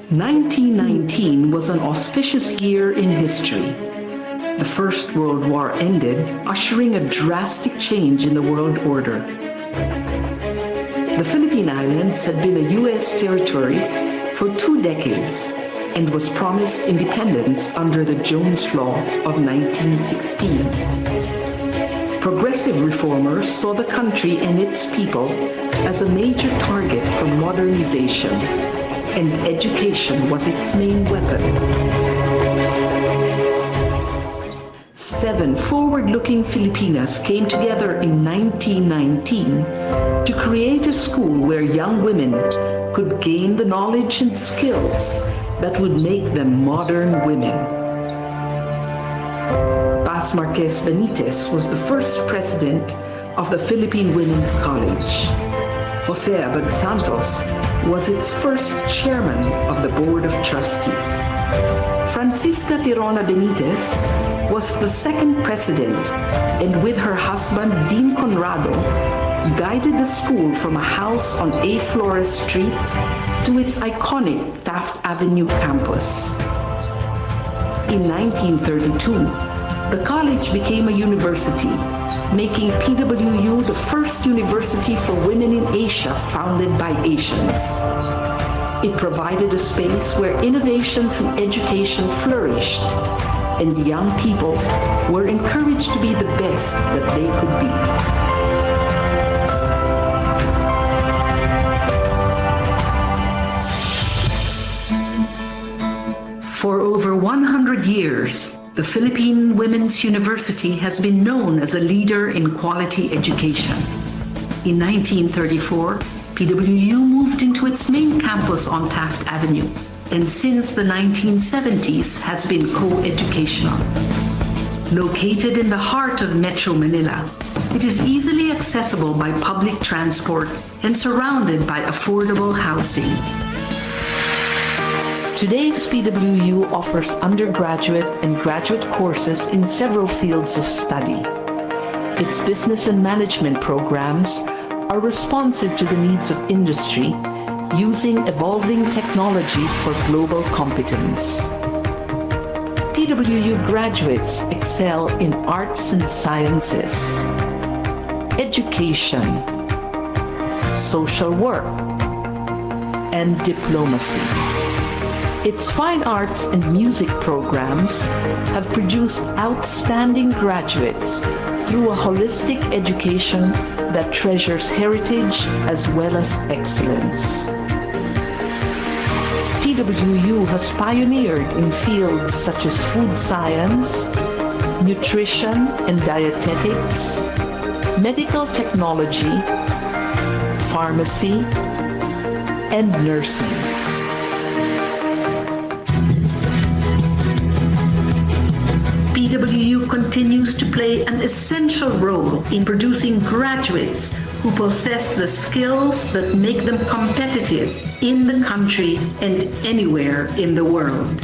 1919 was an auspicious year in history. The First World War ended, ushering a drastic change in the world order. The Philippine Islands had been a U.S. territory for 2 decades and was promised independence under the Jones Law of 1916. Progressive reformers saw the country and its people as a major target for modernization, and education was its main weapon. 7 forward-looking Filipinas came together in 1919 to create a school where young women could gain the knowledge and skills that would make them modern women. Paz Marquez Benitez was the first president of the Philippine Women's College. Jose Abad Santos was its first chairman of the Board of Trustees. Francisca Tirona Benitez was the second president, and with her husband Dean Conrado, guided the school from a house on A. Flores Street to its iconic Taft Avenue campus. In 1932, the college became a university, making PWU the first university for women in Asia founded by Asians. It provided a space where innovations in education flourished, and young people were encouraged to be the best that they could be. For over 100 years, the Philippine Women's University has been known as a leader in quality education. In 1934, PWU moved into its main campus on Taft Avenue, and since the 1970s has been co-educational. Located in the heart of Metro Manila, it is easily accessible by public transport and surrounded by affordable housing. Today's PWU offers undergraduate and graduate courses in several fields of study. Its business and management programs are responsive to the needs of industry, using evolving technology for global competence. PWU graduates excel in arts and sciences, education, social work, and diplomacy. Its fine arts and music programs have produced outstanding graduates through a holistic education that treasures heritage as well as excellence. PWU has pioneered in fields such as food science, nutrition and dietetics, medical technology, pharmacy, and nursing. PWU continues to play an essential role in producing graduates who possess the skills that make them competitive in the country and anywhere in the world.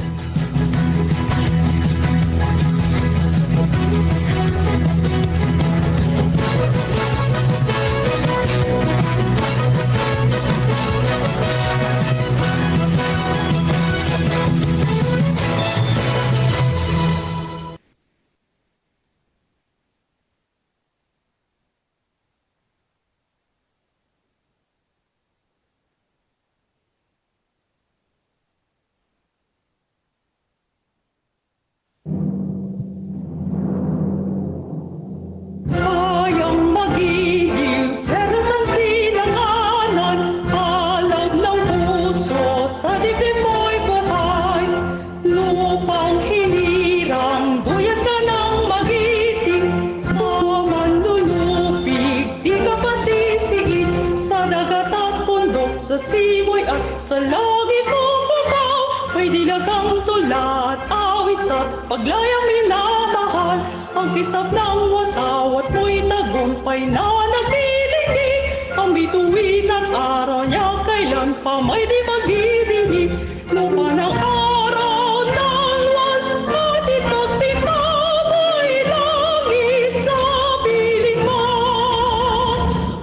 Sa simoy at sa lagi kong bukaw, may dilagang tulad, awit sa paglayang minamahal. Ang kisap ng watawat mo'y tagumpay na nagdidinig. Ang bituin at araw niya kailan pa may di magdidinig. Lupa ng araw ng walhat, ito't sitaboy langit sa piling mo.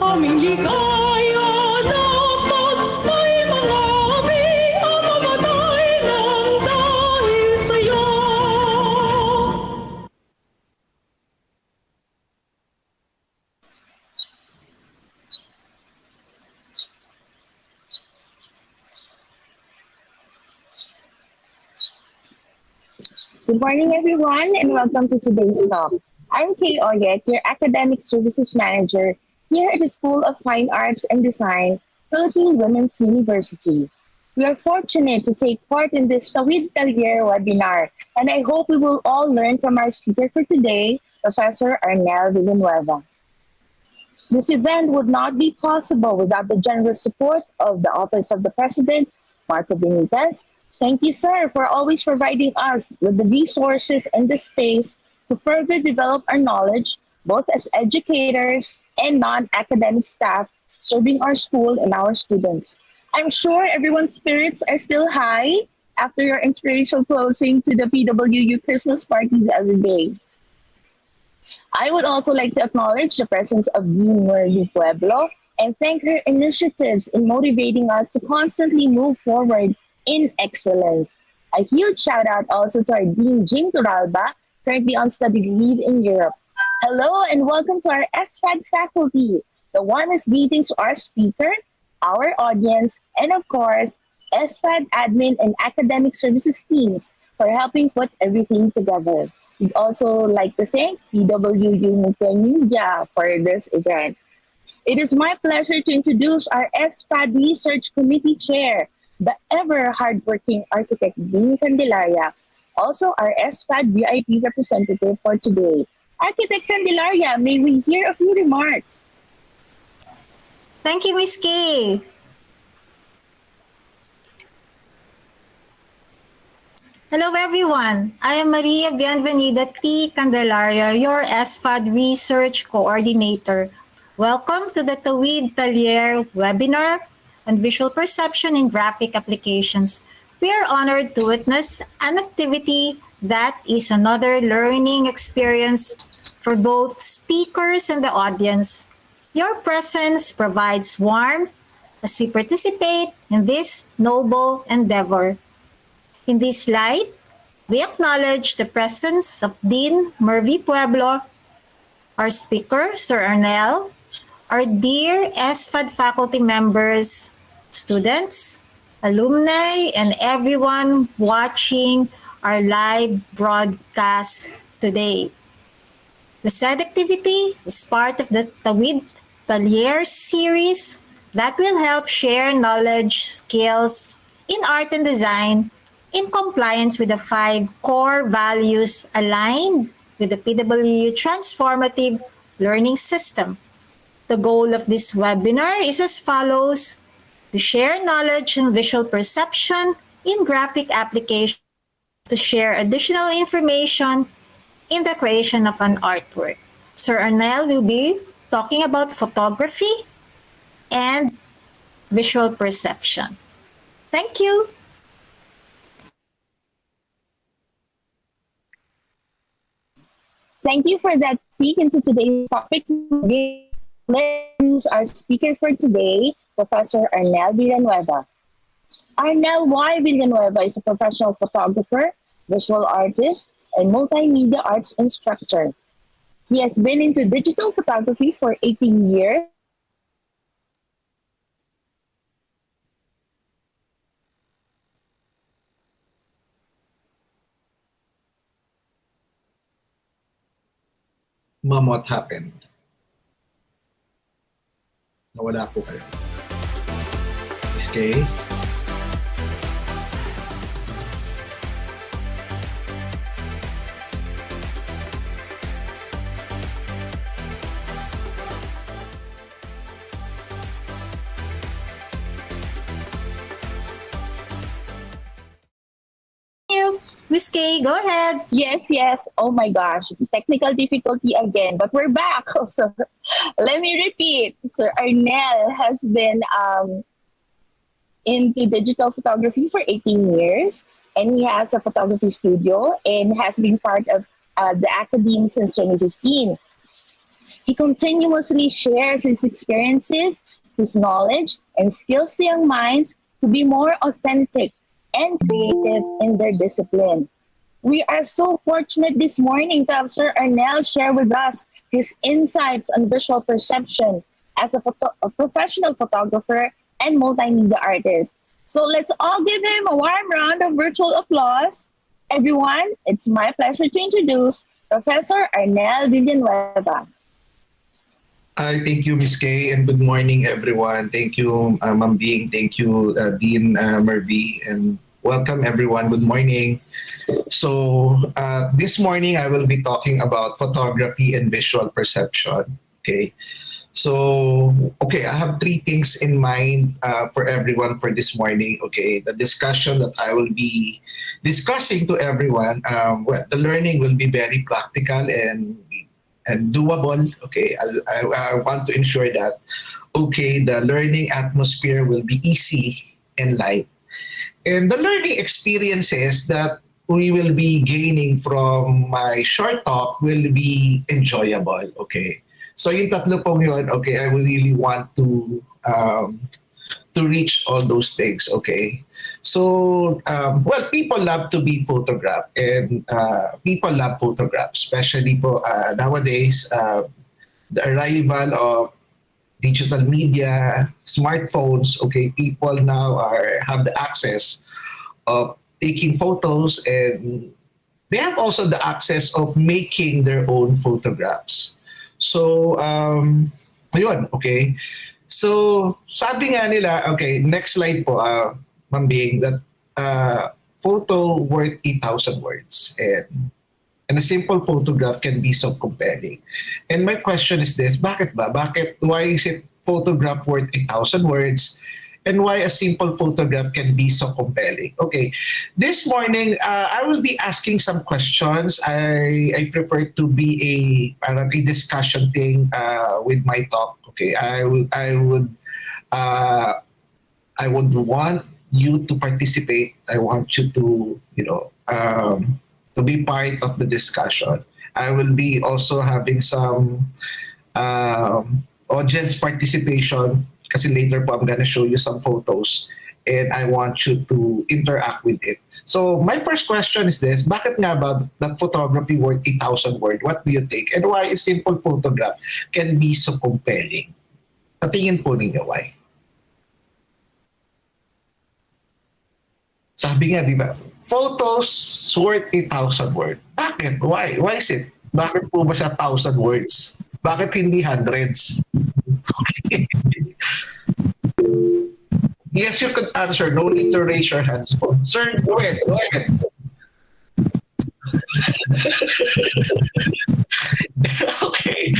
Aming ligaya dapat may mga abing ang mamatay Good morning, everyone, and welcome to today's talk. I'm Kay Oyet, your Academic Services Manager here at the School of Fine Arts and Design, Philippine Women's University. We are fortunate to take part in this Tawid Talyer webinar, and I hope we will all learn from our speaker for today, Professor Arnel Villanueva. This event would not be possible without the generous support of the Office of the President, Marco Benitez. Thank you, sir, for always providing us with the resources and the space to further develop our knowledge, both as educators and non-academic staff serving our school and our students. I'm sure everyone's spirits are still high after your inspirational closing to the PWU Christmas party the other day. I would also like to acknowledge the presence of Dean Merly Pueblo and thank her initiatives in motivating us to constantly move forward in excellence. A huge shout out also to our Dean Jing Turalba, currently on study leave in Europe. Hello and welcome to our SFAD faculty. The warmest greetings to our speaker, our audience, and of course, SFAD admin and academic services teams for helping put everything together. We'd also like to thank PWU Media for this event. It is my pleasure to introduce our SFAD Research Committee Chair, the ever hardworking architect Dean Candelaria, also our SFAD VIP representative for today. Architect Candelaria, may we hear a few remarks? Thank you, Ms. Kay. Hello, everyone. I am Maria Bienvenida T. Candelaria, your SFAD Research Coordinator. Welcome to the Tawid Talyer webinar on visual perception in graphic applications. We are honored to witness an activity that is another learning experience for both speakers and the audience. Your presence provides warmth as we participate in this noble endeavor. In this slide, we acknowledge the presence of Dean Mervy Pueblo, our speaker, Sir Arnel, our dear SFAD faculty members, students, alumni, and everyone watching our live broadcast today. The said activity is part of the Tawid Talyer series that will help share knowledge, skills in art and design in compliance with the 5 core values aligned with the PWU Transformative Learning System. The goal of this webinar is as follows: to share knowledge and visual perception in graphic application, to share additional information in the creation of an artwork. Sir Arnel will be talking about photography and visual perception. Thank you. Thank you for that peek into today's topic. Let's introduce our speaker for today, Professor Arnel Villanueva. Arnel Y. Villanueva is a professional photographer, visual artist, and multimedia arts instructor. He has been into digital photography for 18 years. Ma'am, what happened? Nawala po kayo. Miss Kay? Ms. Kay, go ahead. Yes. Oh my gosh, technical difficulty again, but we're back. So let me repeat. Sir Arnel has been into digital photography for 18 years, and he has a photography studio and has been part of the academy since 2015. He continuously shares his experiences, his knowledge, and skills to young minds to be more authentic and creative in their discipline. We are so fortunate this morning to have Sir Arnel share with us his insights on visual perception as a professional photographer and multimedia artist. So let's all give him a warm round of virtual applause. everyone. It's my pleasure to introduce Professor Arnel Villanueva. Thank you, Ms. Kay, and good morning, everyone. Thank you, Ma'am Bing. Thank you, Dean Murphy, and welcome, everyone. Good morning. So, this morning, I will be talking about photography and visual perception. Okay. So, okay, I have three things in mind for everyone for this morning. Okay, the discussion that I will be discussing to everyone, the learning will be very practical and doable. Okay, I want to ensure that, okay, the learning atmosphere will be easy and light. And the learning experiences that we will be gaining from my short talk will be enjoyable. Okay. So yung tatlo pong yun, okay, I really want to reach all those things, okay? So, well, people love to be photographed and people love photographs, especially po nowadays, the arrival of digital media, smartphones, okay, people now have the access of taking photos and they have also the access of making their own photographs. So, ayun, okay. So, sabi nga nila, okay, next slide po, Ma'am Bing, that photo worth 8,000 words. And a simple photograph can be so compelling. And my question is this, bakit ba? Why is it photograph worth 8,000 words? And why a simple photograph can be so compelling? Okay, this morning I will be asking some questions. I prefer to be a discussion thing with my talk. Okay, I would want you to participate. I want you to to be part of the discussion. I will be also having some audience participation. Kasi later po, I'm gonna show you some photos and I want you to interact with it. So my first question is this, bakit nga ba that photography worth 8,000 words? What do you think? And why a simple photograph can be so compelling? Patingin po ninyo, why? Sabi nga, di ba? Photos worth 8,000 words. Bakit? Why? Why is it? Bakit po ba siya 1,000 words? Bakit hindi hundreds? Okay. Yes, you could answer. No need to raise your hands po. Sir, go ahead. Go ahead. Okay.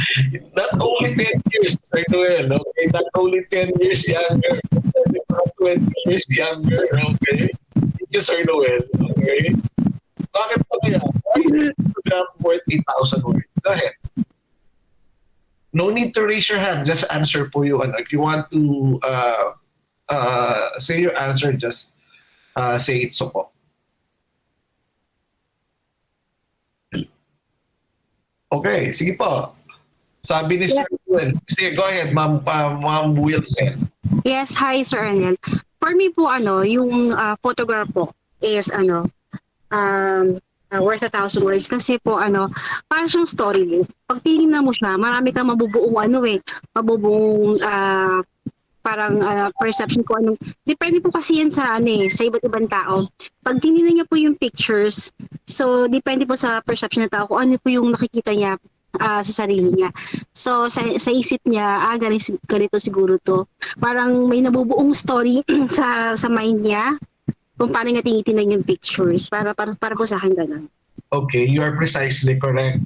Not only 10 years, Sir Noel. Okay. Not only 10 years younger. 20 years younger. Okay. Thank you, Sir Noel. Okay. Bakit pa kaya? Why is it worth 8,000 words? Go ahead. No need to raise your hand. Just answer po yung if you want to say your answer, just say it so po. Okay, sige po. Sabi ni Sir Will. Sige, go ahead, Ma'am Wilson. Yes, hi Sir Arnel. For me po yung photograph po is worth 1,000 words kasi po parang siyang story. Pag tinignan mo siya, marami kang mabubuong mabubuong parang perception ko depende po kasi yan sa sa iba't ibang tao. Pag tinignan niya po yung pictures, so depende po sa perception ng tao kung ano po yung nakikita niya sa sarili niya. So sa isip niya, ganito siguro to. Parang may nabubuong story sa mind niya kung paano nga tinitingnan yung pictures. Para po sa akin ganun. Okay, you are precisely correct,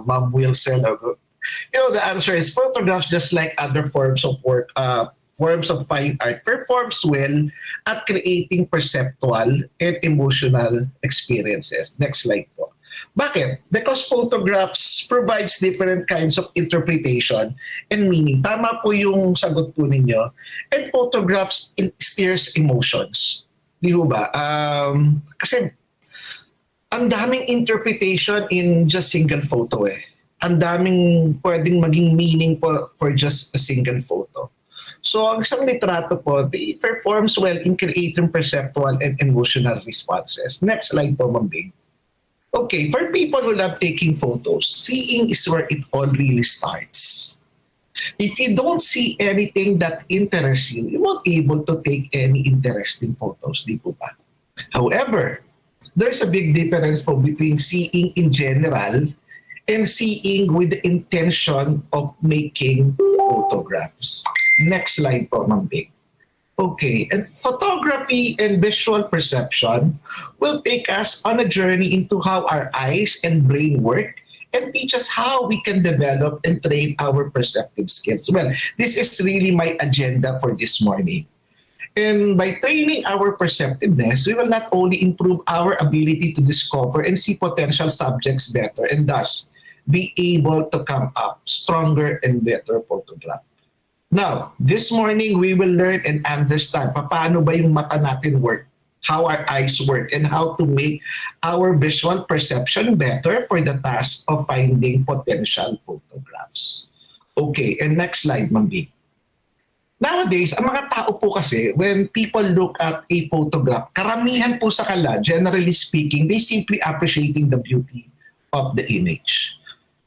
Ma'am Wilson. The answer is photographs, just like other forms of work, forms of fine art, performs well at creating perceptual and emotional experiences. Next slide po. Bakit? Because photographs provides different kinds of interpretation and meaning. Tama po yung sagot po ninyo. And photographs stirs emotions. Di ba? Kasi ang daming interpretation in just single photo eh. Ang daming pwedeng maging meaning po for just a single photo. So ang isang litrato po, it performs well in creating perceptual and emotional responses. Next slide po, Ma'am Bing. Okay, for people who love taking photos, seeing is where it all really starts. If you don't see anything that interests you, you won't be able to take any interesting photos, di po ba? However, there's a big difference po between seeing in general and seeing with the intention of making photographs. Next slide po, Ma'am Big. Okay, and photography and visual perception will take us on a journey into how our eyes and brain work and teach us how we can develop and train our perceptive skills. Well, this is really my agenda for this morning. And by training our perceptiveness, we will not only improve our ability to discover and see potential subjects better and thus be able to come up stronger and better photograph. Now, this morning, we will learn and understand paano ba yung mata natin work, how our eyes work, and how to make our visual perception better for the task of finding potential photographs. Okay, and next slide, Ma'am B. Nowadays, ang mga tao po kasi, when people look at a photograph, karamihan po sa kanila, generally speaking, they simply appreciating the beauty of the image.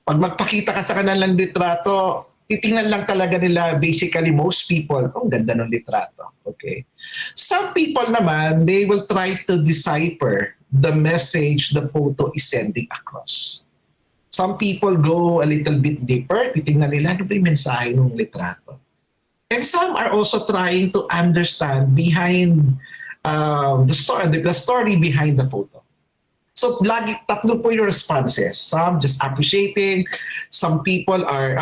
Pag magpakita ka sa kanilang litrato, titingnan lang talaga nila, basically most people, ang ganda ng litrato. Okay. Some people naman, they will try to decipher the message the photo is sending across. Some people go a little bit deeper, titingnan nila, ano ba yung mensahe ng litrato? And some are also trying to understand behind the story behind the photo. So, tatlo po yung responses. Some just appreciating,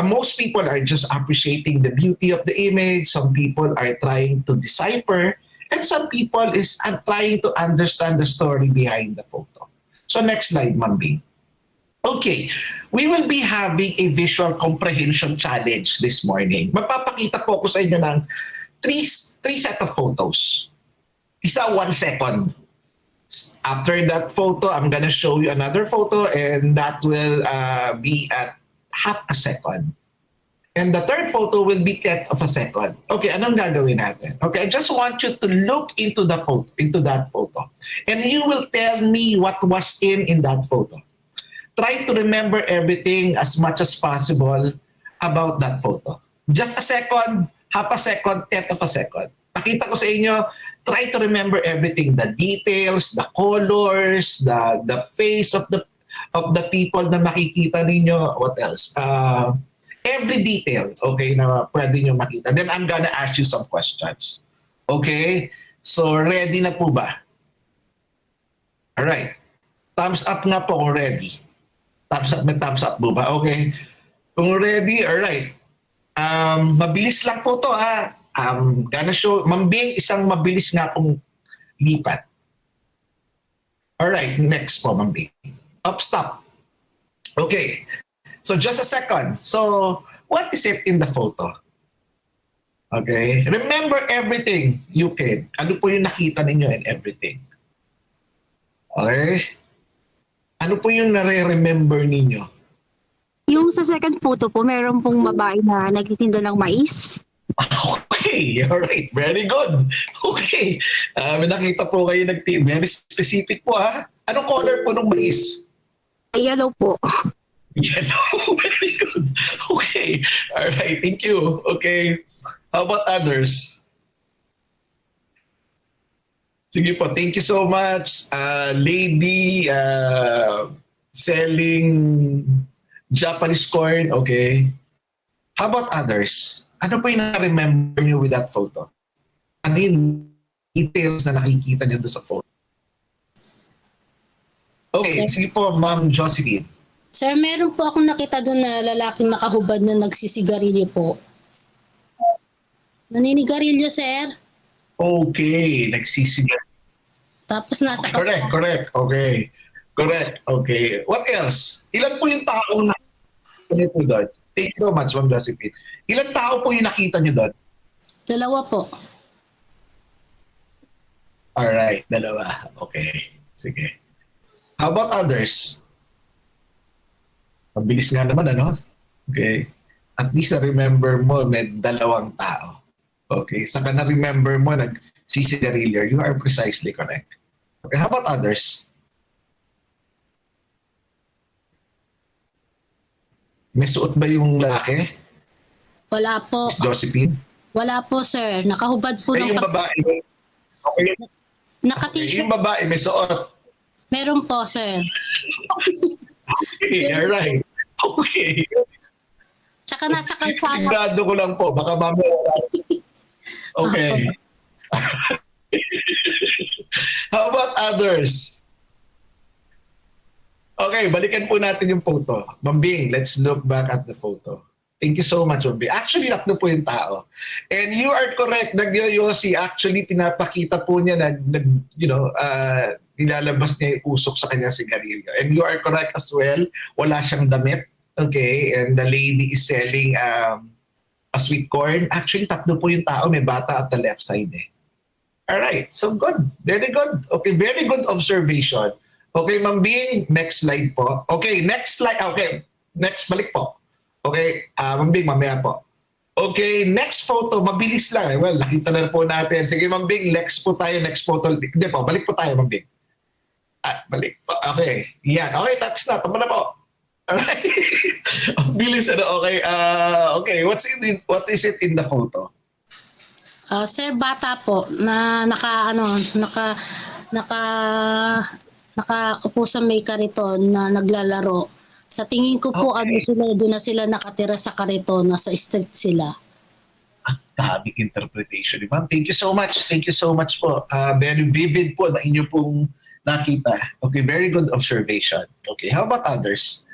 most people are just appreciating the beauty of the image, some people are trying to decipher, and some people is trying to understand the story behind the photo. So, next slide, Ma'am B. Okay, we will be having a visual comprehension challenge this morning. Magpapakita po ako sa inyo ng three set of photos. Isa 1 second. After that photo, I'm gonna show you another photo and that will be at half a second. And the third photo will be 10th of a second. Okay, anong gagawin natin? Okay, I just want you to look into that photo. And you will tell me what was in that photo. Try to remember everything as much as possible about that photo. Just a second, half a second, 10th of a second. Pakita ko sa inyo, try to remember everything, the details, the colors, the face of the people na makikita ninyo, what else? Every detail, okay, na pwede nyo makita. Then I'm gonna ask you some questions. Okay? So, ready na po ba? Alright. Thumbs up nga po kung ready. May thumbs up po ba? Okay. Kung ready, alright. Mabilis lang po to ha. Gonna show, Ma'am Bing, isang mabilis nga pong lipat. Alright, next po, Ma'am Bing. Stop. Okay. So just a second. So, what is it in the photo? Okay. Remember everything you can. Ano po yung nakita ninyo and everything? Okay. Ano po yung nare-remember ninyo? Yung sa second photo po, meron pong babae na nagtitinda ng mais. Okay, alright. Very good. Okay. May nakita po kayo very specific po ha. Anong color po ng mais? Yellow po. Yellow. Very good. Okay. Alright, thank you. Okay. How about others? Sige po, thank you so much. Lady selling Japanese corn. Okay. How about others? Ano po yung na-remember nyo with that photo? Ano yung details na nakikita nyo doon sa photo? Okay, sige po, Ma'am Josephine. Sir, meron po akong nakita doon na lalaking nakahubad na nagsisigarilyo po. Naninigarilyo, sir. Okay, nagsisigarilyo. Tapos nasa... Correct. Okay. Correct. Okay. What else? Ilan po yung taong nakikita nyo doon? Thank you so much, Ma'am Josephine. Ilan tao po yung nakita nyo doon? 2 po. Alright, 2. Okay. Sige. How about others? Mabilis nga naman, ano? Okay. At least na-remember mo, may 2 tao. Okay. Saka na-remember mo, nagsisigarilyo. You are precisely correct. Okay. How about others? May suot ba yung lalaki? Wala po. Josephine? Wala po, sir. Nakahubad po Yung babae. Okay. Naka-t-shirt. Yung babae may suot. Meron po, sir. Okay, alright. Okay. Tsaka nasa kalsada. Sigurado ko lang po, baka mamaya. Okay. How about others? Okay, balikan po natin yung photo. Mambing, let's look back at the photo. Thank you so much, Mambing. Actually, tatlo po yung tao. And you are correct, Nagyoyosi, actually, pinapakita po niya nilalabas niya yung usok sa kanya sigarilyo. And you are correct as well, wala siyang damit. Okay, and the lady is selling a sweet corn. Actually, tatlo po yung tao, may bata at the left side eh. Alright, so good. Very good. Okay, very good observation. Okay, Ma'am Bing, next slide po. Okay, next slide. Okay, next, balik po. Okay, Ma'am Bing, mamaya po. Okay, next photo, mabilis lang eh. Well, nakita na po natin. Sige, Ma'am Bing, next po tayo, next photo. Hindi po, balik po tayo, Ma'am Bing. Balik po. Okay, yan. Okay, tapos na. Tama na po. Alright. Ang bilis na. Okay, okay, what is it in the photo? Sir, bata po na nakaupo sa may kariton na naglalaro. Sa tingin ko po, Okay. doon na sila nakatira sa kariton, nasa street sila. Daming interpretation. Ma'am, thank you so much. Thank you so much po. Very vivid po na inyo pong nakita. Okay, very good observation. Okay, how about others?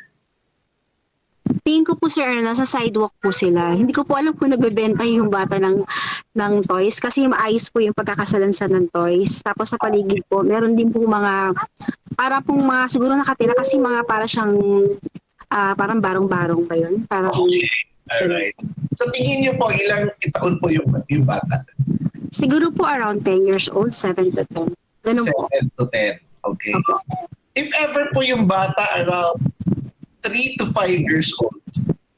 Tingin ko po sir, nasa sidewalk po sila. Hindi ko po alam kung nagbebenta yung bata ng toys kasi maayos po yung pagkakasalansan ng toys. Tapos sa paligid po, meron din po para pong mga siguro nakatira kasi mga para siyang parang barong-barong ba yun? Parang, Okay, alright. So tingin niyo po ilang taon po yung bata? siguro po around 10 years old, 7 to 10. Ganun po. 7 to 10. Okay. Opo. If ever po yung bata around 3 to 5 years old,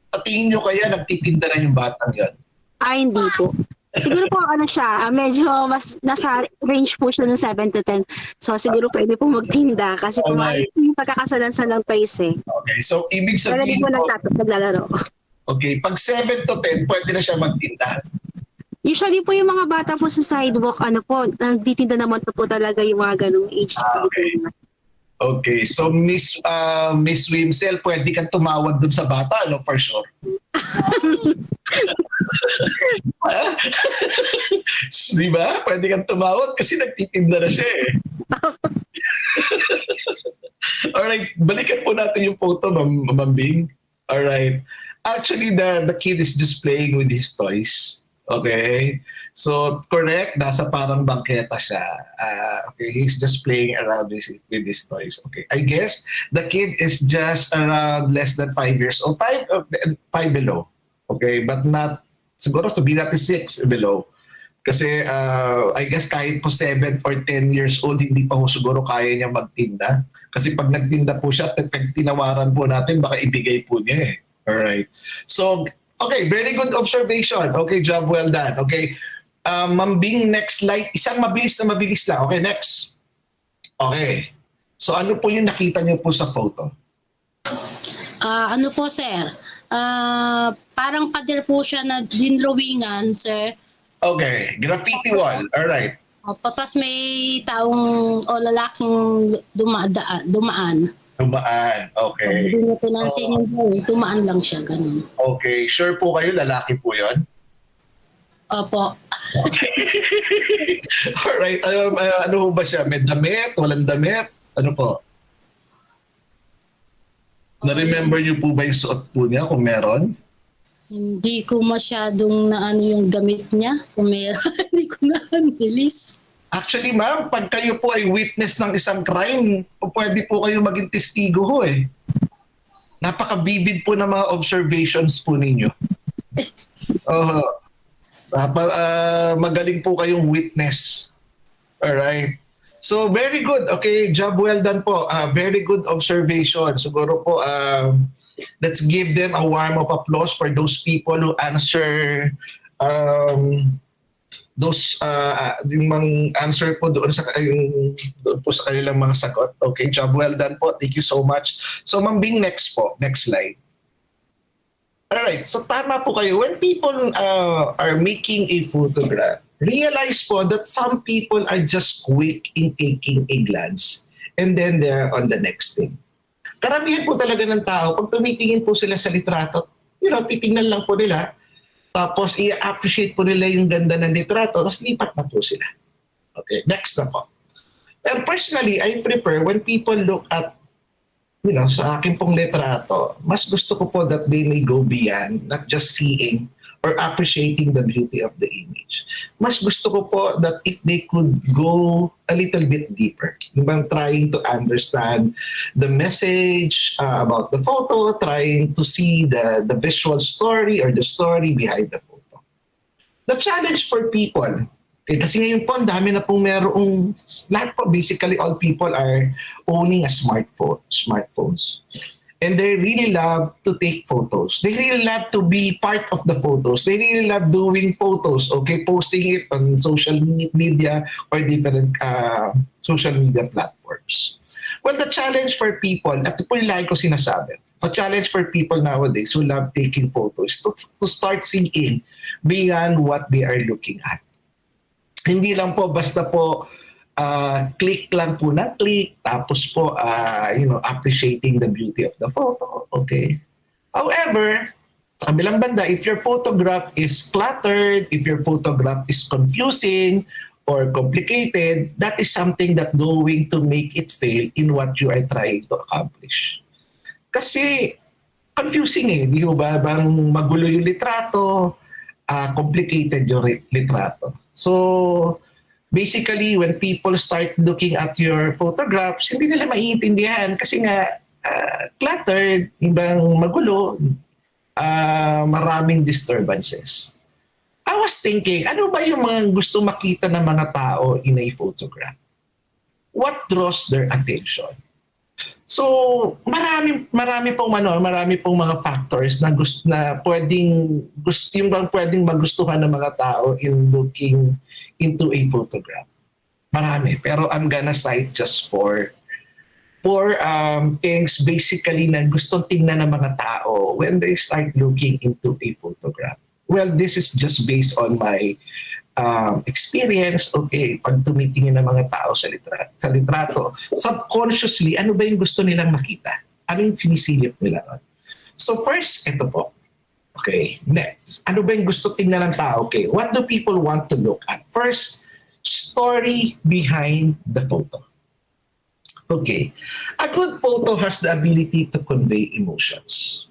sa tingin nyo kaya nagtitinda na yung batang yun? Hindi po. Siguro po siya, medyo mas nasa range po siya ng 7 to 10. So siguro pwede po magtinda kasi kung Alright. yung pagkakasalansan ng toys eh. Okay, so ibig Pwede sabihin po po, naglalaro. okay, pag 7 to 10, pwede na siya magtinda. Usually po yung mga bata po sa sidewalk, nagtitinda naman po talaga yung mga ganong age. Okay. Okay, so Miss Wimsel, pwede kang tumawad dun sa bata, no? For sure. Di ba? Pwede kang tumawad kasi nagtitinda na siya eh. Alright, balikan po natin yung photo, Ma'am Bing. Alright. Actually, the kid is just playing with his toys. Okay? So, correct, nasa parang bangketa siya. Okay, he's just playing around with his toys. Okay, I guess the kid is just around less than 5 years old, 5 below. Okay, but not, siguro sabihin natin 6 below. Kasi I guess kahit po 7 or 10 years old, hindi pa po siguro kaya niya magtinda. Kasi pag nagtinda po siya, pag tinawaran po natin, baka ibigay po niya eh. Alright. So, okay, very good observation. Okay, job well done. Okay. Ma'am Bing, next slide. Isang mabilis lang. Okay, next. Okay. So ano po yung nakita niyo po sa photo? Ano po, sir? Parang pader po siya na dinrawingan, sir. Okay, graffiti wall. Alright. Tapos may taong o lalaking dumaan. Dumaan. Okay. Hindi niya pinansin yung boy, dumaan lang siya, ganun. Okay, sure po kayo, lalaki po yon? Opo. Alright. Ano ba siya? May damit? Walang damit? Ano po? Na-remember niyo po ba yung suot po niya kung meron? Hindi ko masyadong naano yung gamit niya. Kung meron, hindi ko na-release. Actually, ma'am, pag kayo po ay witness ng isang crime, pwede po kayo maging testigo ho eh. Napaka-vivid po ng mga observations po ninyo. Magaling po kayong witness. Alright. So, very good. Okay, job well done po. Very good observation. Siguro po, let's give them a warm of applause for those people who answer yung mga answer po doon po sa kanilang mga sagot. Okay, job well done po. Thank you so much. So, Ma'am Bing, next po. Next slide. Alright, so tama po kayo. When people are making a photograph, realize po that some people are just quick in taking a glance and then they're on the next thing. Karamihan po talaga ng tao, pag tumitingin po sila sa litrato, titingnan lang po nila, tapos i-appreciate po nila yung ganda ng litrato, tapos lipat na po sila. Okay, next na po. Pero personally, I prefer when people look at, sa akin pong litrato, mas gusto ko po that they may go beyond, not just seeing or appreciating the beauty of the image. Mas gusto ko po that if they could go a little bit deeper, yung trying to understand the message about the photo, trying to see the visual story or the story behind the photo. The challenge for people, kasi ngayon po, ang dami na pong lahat po, basically all people are owning a smartphones. And they really love to take photos. They really love to be part of the photos. They really love doing photos, okay? Posting it on social media or different social media platforms. Well, the challenge for people, at ito po yung lagi ko sinasabi, the challenge for people nowadays who love taking photos to start seeing beyond what they are looking at. Hindi lang po basta po click lang po na click, tapos po, appreciating the beauty of the photo, okay? However, sa kabilang banda, if your photograph is cluttered, if your photograph is confusing or complicated, that is something that's going to make it fail in what you are trying to accomplish. Kasi, confusing di ba? Bang magulo yung litrato, complicated yung litrato. So, basically, when people start looking at your photographs, hindi nila maiintindihan kasi nga cluttered, ibang magulo, maraming disturbances. I was thinking, ano ba yung mga gusto makita ng mga tao in a photograph? What draws their attention? So, marami pong mga factors na pwedeng magustuhan ng mga tao in looking into a photograph. Marami, pero I'm gonna cite just four things basically na gustong tingnan ng mga tao when they start looking into a photograph. Well, this is just based on my experience, okay, pag tumitingin ng mga tao sa litrato, subconsciously, ano ba yung gusto nilang makita? Ano yung sinisilip nila? So first, ito po. Okay, next. Ano ba yung gusto tingnan ng tao? Okay, what do people want to look at? First, story behind the photo. Okay, a good photo has the ability to convey emotions,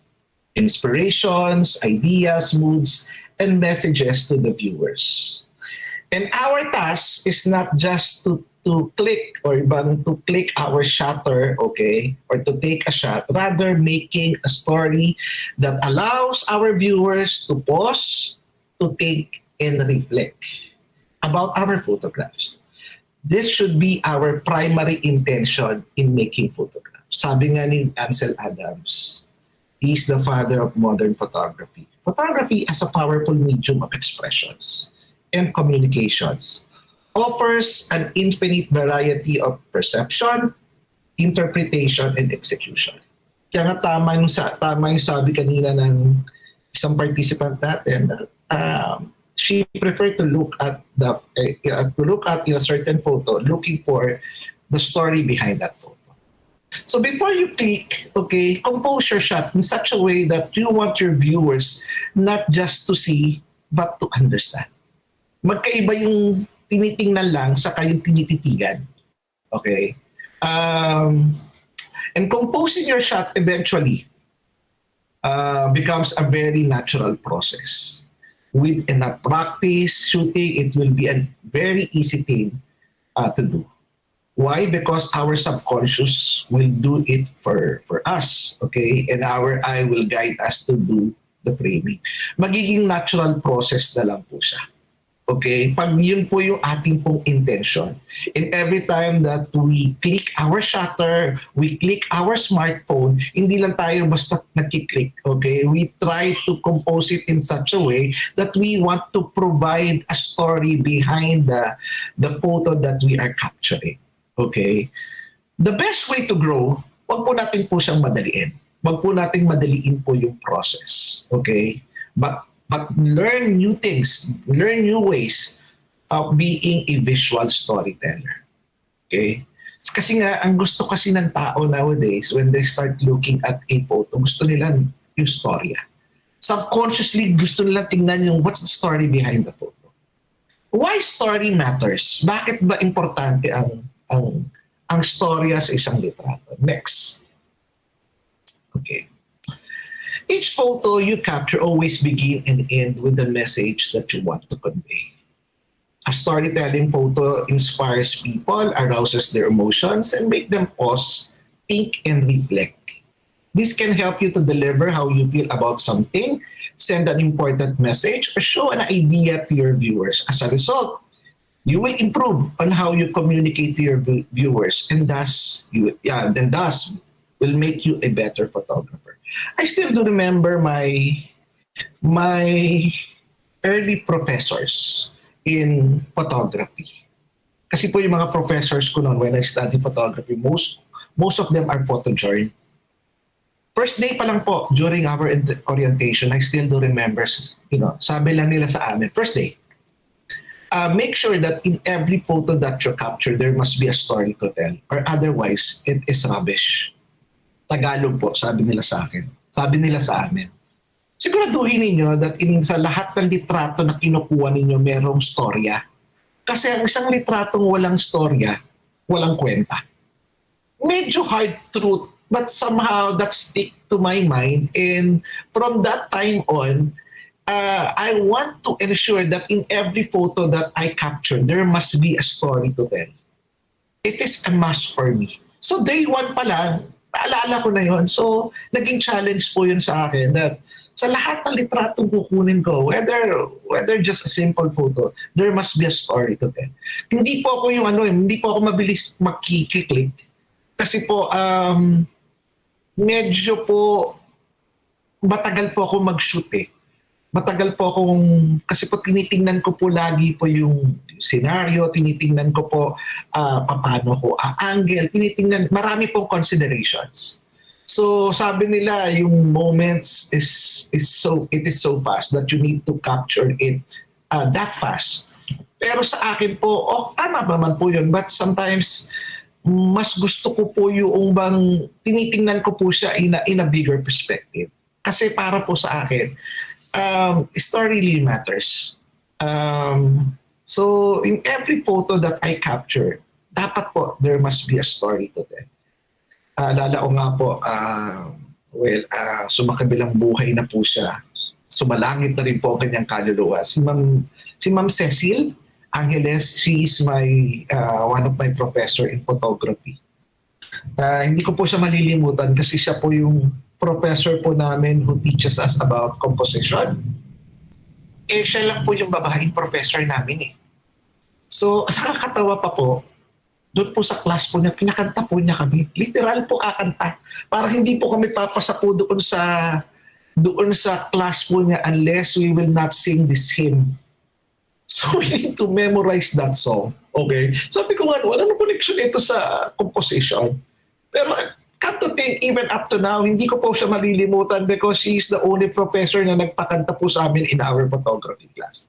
inspirations, ideas, moods, and messages to the viewers. And our task is not just to click or to click our shutter, okay, or to take a shot, rather making a story that allows our viewers to pause, to think, and reflect about our photographs. This should be our primary intention in making photographs. Sabi nga ni Ansel Adams, he's the father of modern photography. Photography as a powerful medium of expressions and communications offers an infinite variety of perception, interpretation, and execution. Kaya nga tama yung sabi kanina ng isang participant natin, she preferred to look at in a certain photo, looking for the story behind that photo. So before you click, okay, compose your shot in such a way that you want your viewers not just to see, but to understand. Magkaiba yung tinitingnan lang sa kayong tinititigan. Okay? And composing your shot eventually becomes a very natural process. With enough practice shooting, it will be a very easy thing to do. Why? Because our subconscious will do it for us, okay? And our eye will guide us to do the framing. Magiging natural process na lang po siya. Okay? Pag yun po yung ating pong intention. And every time that we click our shutter, we click our smartphone, hindi lang tayo basta nagkiklik. Okay? We try to compose it in such a way that we want to provide a story behind the photo that we are capturing. Okay? The best way to grow, wag po natin po siyang madaliin. Wag po natin madaliin po yung process. Okay? But learn new things, learn new ways of being a visual storyteller. Okay? Kasi nga, ang gusto kasi ng tao nowadays, when they start looking at a photo, gusto nila yung storya. Subconsciously, gusto nila tingnan yung what's the story behind the photo. Why story matters? Bakit ba importante ang storya sa isang litrato? Next. Okay. Each photo you capture always begin and end with the message that you want to convey. A storytelling photo inspires people, arouses their emotions, and make them pause, think, and reflect. This can help you to deliver how you feel about something, send an important message, or show an idea to your viewers. As a result, you will improve on how you communicate to your viewers, and thus will make you a better photographer. I still do remember my early professors in photography. Kasi po yung mga professors ko noon when I studied photography, most of them are photojournal. First day pa lang po, during our orientation, I still do remember, sabi lang nila sa amin, first day, make sure that in every photo that you capture, there must be a story to tell, or otherwise, it is rubbish. Tagalog po, sabi nila sa akin. Sabi nila sa amin. Siguraduhin ninyo that sa lahat ng litrato na kinukuha ninyo, merong storya. Kasi ang isang litratong walang storya, walang kwenta. Medyo hard truth, but somehow that stick to my mind. And from that time on, I want to ensure that in every photo that I capture, there must be a story to tell. It is a must for me. So day one pa lang, naalala ko na yon. So naging challenge po yun sa akin that sa lahat ng litratong kukunin ko, whether just a simple photo, there must be a story to tell. Hindi po ako hindi po ako mabilis makikiklik. Kasi po, medyo po, matagal po ako mag-shoot eh. Matagal po akong, kasi po tinitingnan ko po lagi po yung scenario, tinitingnan ko po paano ko angle, marami pong considerations. So sabi nila yung moments it is so fast that you need to capture it that fast. Pero sa akin po, tama naman po yun, but sometimes mas gusto ko po yung bang tinitingnan ko po siya in a bigger perspective. Kasi para po sa akin, story really matters. So in every photo that I capture, dapat po there must be a story to tell. Alala ko nga po, sumakabilang buhay na po siya. Sumalangit na rin po ang kanyang kaluluwa. Si Ma'am Cecil Angeles, she is one of my professor in photography. Hindi ko po siya malilimutan kasi siya po yung professor po namin who teaches us about composition. Siya lang po yung babaeng professor namin eh. So, nakakatawa pa po, doon po sa class po niya, pinakanta po niya kami. Literal po kakanta. Para hindi po kami papasa po doon sa class po niya unless we will not sing this hymn. So we need to memorize that song. Okay? Sabi ko nga, wala na connection ito sa composition. Pero come to think, even up to now, hindi ko po siya malilimutan because she is the only professor na nagpakanta po sa amin in our photography class.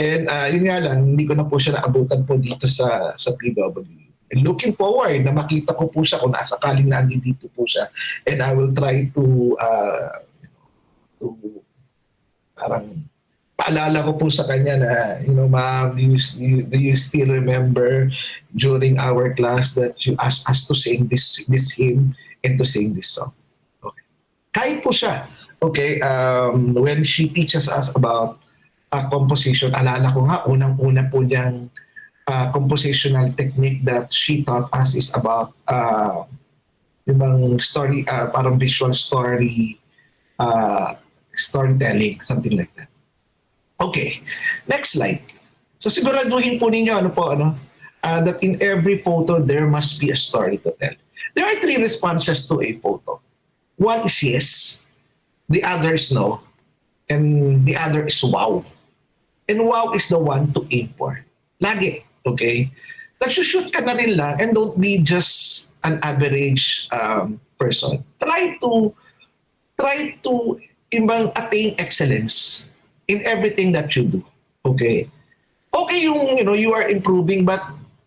And yun nga lang, hindi ko na po siya naabutan po dito sa PW. And looking forward na makita ko po siya kung nasakaling nandito po siya. And I will try to parang paalala ko po sa kanya na, ma'am, do you still remember during our class that you asked us to sing this hymn and to sing this song? Okay. Kahit po siya, okay, when she teaches us about composition, alala ko nga, unang-una po niyang compositional technique that she taught us is about yung story, parang visual story, storytelling, something like that. Okay, next slide. So siguraduhin po ninyo, that in every photo, there must be a story to tell. There are 3 responses to a photo. One is yes, the other is no, and the other is wow. And wow is the one to aim for. Lagi, okay? Nagsushoot ka na rin lang and don't be just an average person. Try to attain excellence in everything that you do. Okay? Okay yung, you are improving, but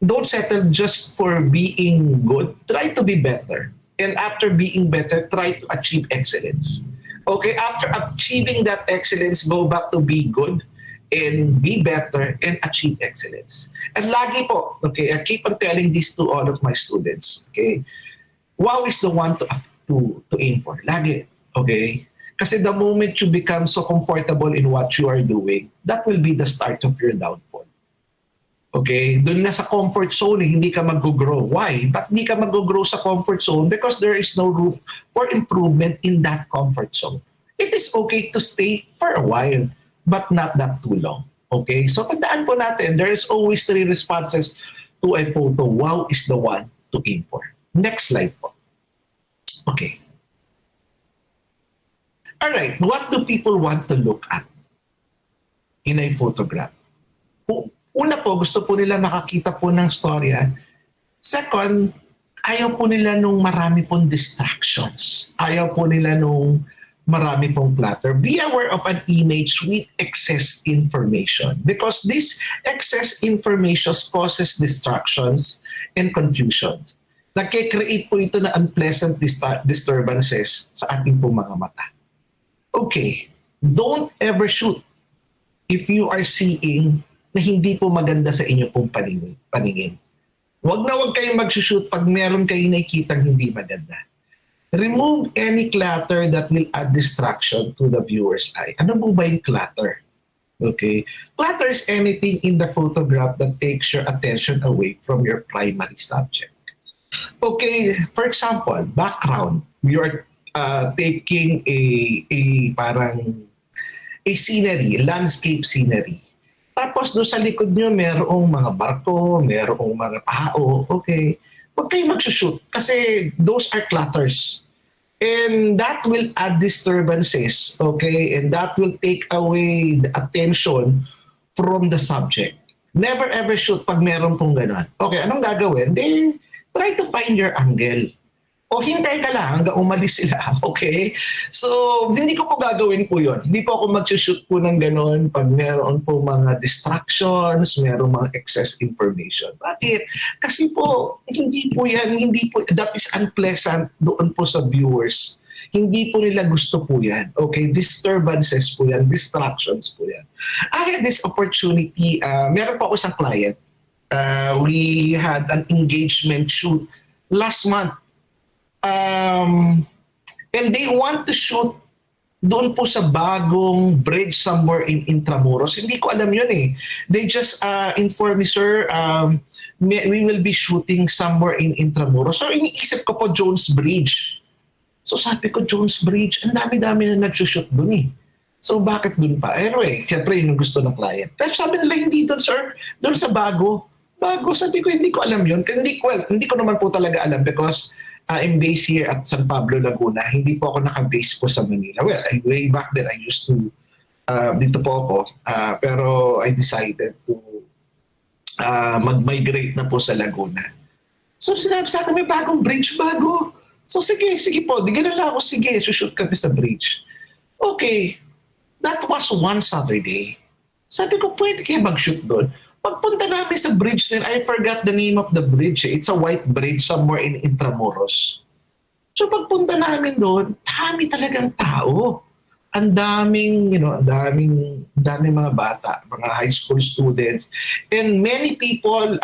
don't settle just for being good. Try to be better. And after being better, try to achieve excellence. Okay, after achieving that excellence, go back to be good and be better and achieve excellence. And lagi po, okay, I keep on telling this to all of my students, okay? Wow is the one to aim for. Lagi, okay? Kasi the moment you become so comfortable in what you are doing, that will be the start of your downfall. Okay? Doon na sa comfort zone, hindi ka mag-grow. Why? But hindi ka mag-grow sa comfort zone because there is no room for improvement in that comfort zone. It is okay to stay for a while, but not that too long. Okay? So tandaan po natin, there is always 3 responses to a photo. Wow is the one to aim for. Next slide po. Okay. Alright, what do people want to look at in a photograph? Una po, gusto po nila makakita po ng storya. Second, ayaw po nila nung marami pong distractions. Ayaw po nila nung marami pong clutter. Be aware of an image with excess information because this excess information causes distractions and confusion. Nagkikreate po ito na unpleasant disturbances sa ating pong mga mata. Okay, don't ever shoot if you are seeing na hindi po maganda sa inyo pong paningin. Huwag na huwag kayong mag-shoot pag meron kayong nakikitang hindi maganda. Remove any clutter that will add distraction to the viewer's eye. Ano po ba yung clutter? Okay, clutter is anything in the photograph that takes your attention away from your primary subject. Okay, for example, background. You are taking a parang a scenery, landscape scenery. Tapos doon sa likod nyo, merong mga barko, merong mga tao. Okay, huwag kayo mag-shoot kasi those are clutters. And that will add disturbances, okay? And that will take away the attention from the subject. Never ever shoot pag meron pong gano'n. Okay, anong gagawin? Then, try to find your angle. O hintay ka lang hanggang umalis sila, okay? So, hindi ko po gagawin po yun. Hindi po ako mag-shoot po ng gano'n pag meron po mga distractions, meron mga excess information. Bakit? Kasi po, hindi po, that is unpleasant doon po sa viewers. Hindi po nila gusto po yan. Okay? Disturbances po yan, distractions po yan. I had this opportunity, meron po ako isang client. We had an engagement shoot last month. And they want to shoot doon po sa bagong bridge somewhere in Intramuros. Hindi ko alam yun eh. They just informed me, sir, we will be shooting somewhere in Intramuros. So iniisip ko po Jones Bridge. So sabi ko, Jones Bridge, ang dami-dami na nag-shoot doon eh. So bakit doon pa? Anyway, syempre yun yung gusto ng client. Pero sabi nila, hindi doon sir, doon sa bago. Bago, sabi ko, hindi ko alam yun. Hindi ko naman po talaga alam because I'm based here at San Pablo, Laguna. Hindi po ako naka-base po sa Manila. Well, way back then, I used to, dito po ako. Pero I decided to mag-migrate na po sa Laguna. So sinabi sa akin, may bagong bridge, bago. So sige po, di ganun lang ako, sige, sushoot kami sa bridge. Okay, that was one Saturday. Sabi ko, pwede kayo mag-shoot doon. Pagpunta namin sa bridge din, I forgot the name of the bridge. It's a white bridge somewhere in Intramuros. So pagpunta namin doon, dami talagang tao. Ang daming, daming mga bata, mga high school students. And many people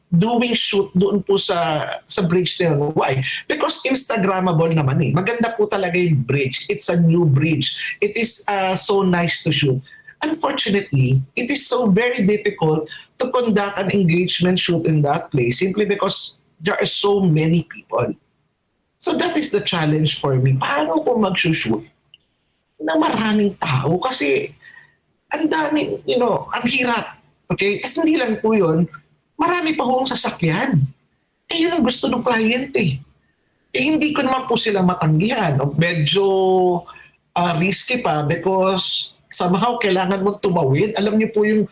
doing shoot doon po sa bridge na yun. Why? Because Instagrammable naman eh. Maganda po talaga yung bridge. It's a new bridge. It is so nice to shoot. Unfortunately, it is so very difficult to conduct an engagement shoot in that place simply because there are so many people. So that is the challenge for me. Paano ko mag-shoot na maraming tao? Kasi ang daming, ang hirap. Okay? Kasi hindi lang po yun, marami pa hong sasakyan. Yun ang gusto ng client eh. Hindi ko naman po sila matanggihan. Medyo risky pa because somehow kailangan mo tumawid. Alam niyo po yung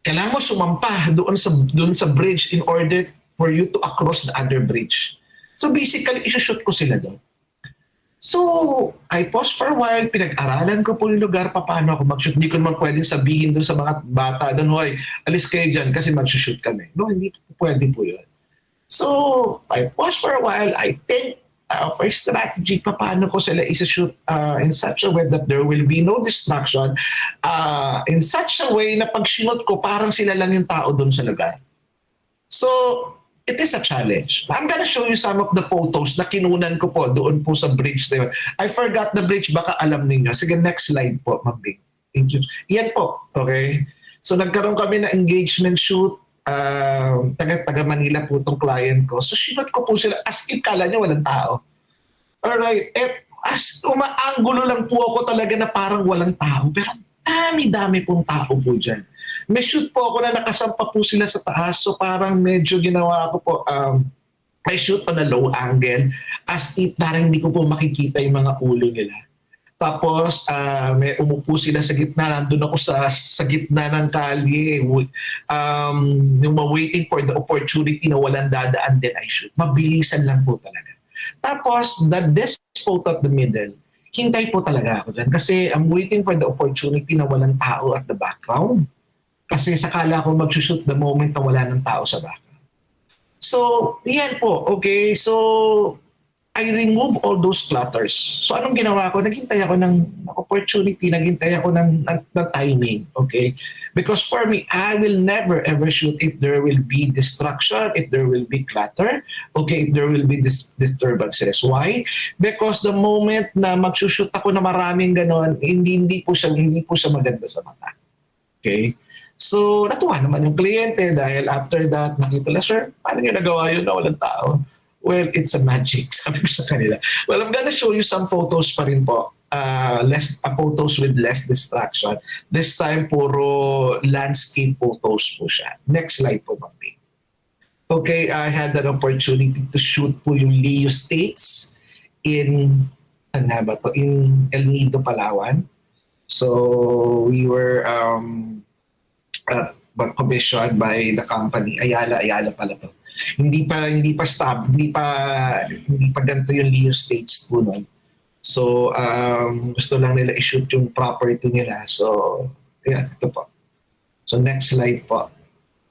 kailangan mo sumampa doon sa bridge in order for you to across the other bridge. So basically, isushoot ko sila doon. So, I paused for a while, pinag-aralan ko po yung lugar, paano ako mag-shoot. Hindi ko naman pwedeng sabihin doon sa mga bata doon, hoy, alis kayo dyan kasi mag-shoot kami. No, hindi po pwede po yun. So, I paused for a while. I think of a strategy, paano ko sila isa-shoot in such a way that there will be no distraction. In such a way na pag sinot ko, parang sila lang yung tao doon sa lugar. So, it is a challenge. I'm gonna show you some of the photos na kinunan ko po doon po sa bridge na yun. I forgot the bridge, baka alam ninyo. Sige, next slide po, Ma'am Bing. Yan po, okay? So nagkaroon kami na engagement shoot, taga Manila po itong client ko. So sinot ko po sila, as if kala niya walang tao. Alright, as umaanggulo lang po ako talaga na parang walang tao. Pero dami-dami pong tao po dyan. May shoot po ako na nakasampa po sila sa taas. So parang medyo ginawa ko po, I shoot on a low angle as if parang hindi ko po makikita yung mga ulo nila. Tapos may umupo sila sa gitna. Nandun ako sa gitna ng kalye. Yung waiting for the opportunity na walang dadaan, then I shoot. Mabilisan lang po talaga. Tapos this photo at the middle, hintay po talaga ako dyan. Kasi I'm waiting for the opportunity na walang tao at the background. Kasi sakala ko mag-shoot the moment na wala ng tao sa background. So, yan po. Okay, so I remove all those clutters. So, anong ginawa ko? Naghintay ako ng opportunity, naghintay ako ng timing. Okay? Because for me, I will never ever shoot if there will be distraction, if there will be clutter, okay, if there will be disturbances. Why? Because the moment na mag-shoot ako na maraming ganon, hindi po siya maganda sa mata. Okay? So, natuwa naman yung kliyente dahil after that, nakita lang, sir, paano nyo nagawa yun na walang tao? Well, it's a magic, sabi ko sa kanila. Well, I'm gonna show you some photos pa rin po. Photos with less distraction. This time, puro landscape photos po siya. Next slide po, Ma'am. Okay, I had an opportunity to shoot po yung Leo States in El Nido, Palawan. So, we were commissioned by the company Ayala pala to. Hindi pa ganito yung Leo States po noon. So gusto lang nila i-shoot yung property nila. So yeah, ito po. So next slide po.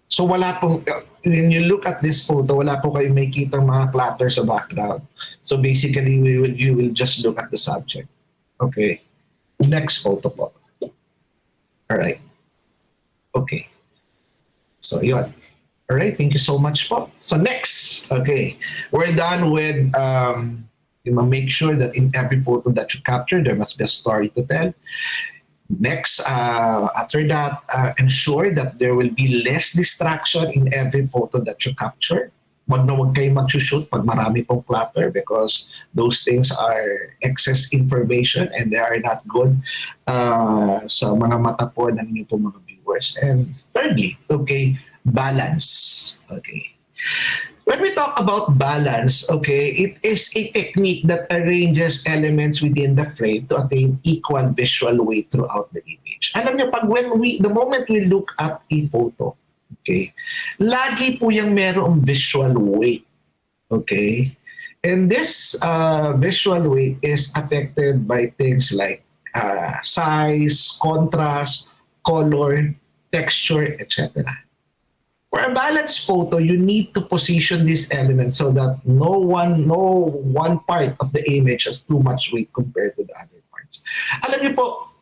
So wala pong, when you look at this photo, wala po kayong makikita mga clutter sa background. So basically you will just look at the subject. Okay. Next photo po. All right. Okay. So, yun. All right. Thank you so much po. So, next. Okay. We're done with, you must make sure that in every photo that you capture, there must be a story to tell. Next, after that, ensure that there will be less distraction in every photo that you capture. Wag kayo mag-shoot pag marami pong clutter because those things are excess information and they are not good sa mga mata po ng inyong po mga viewers. And thirdly, okay, balance. Okay. When we talk about balance, okay, it is a technique that arranges elements within the frame to attain equal visual weight throughout the image. Alam niyo, the moment we look at a photo, okay, lagi po yung merong visual weight. Okay? And this visual weight is affected by things like size, contrast, color, texture, etc. For a balanced photo, you need to position these elements so that no one part of the image has too much weight compared to the other parts. Alam niyo po,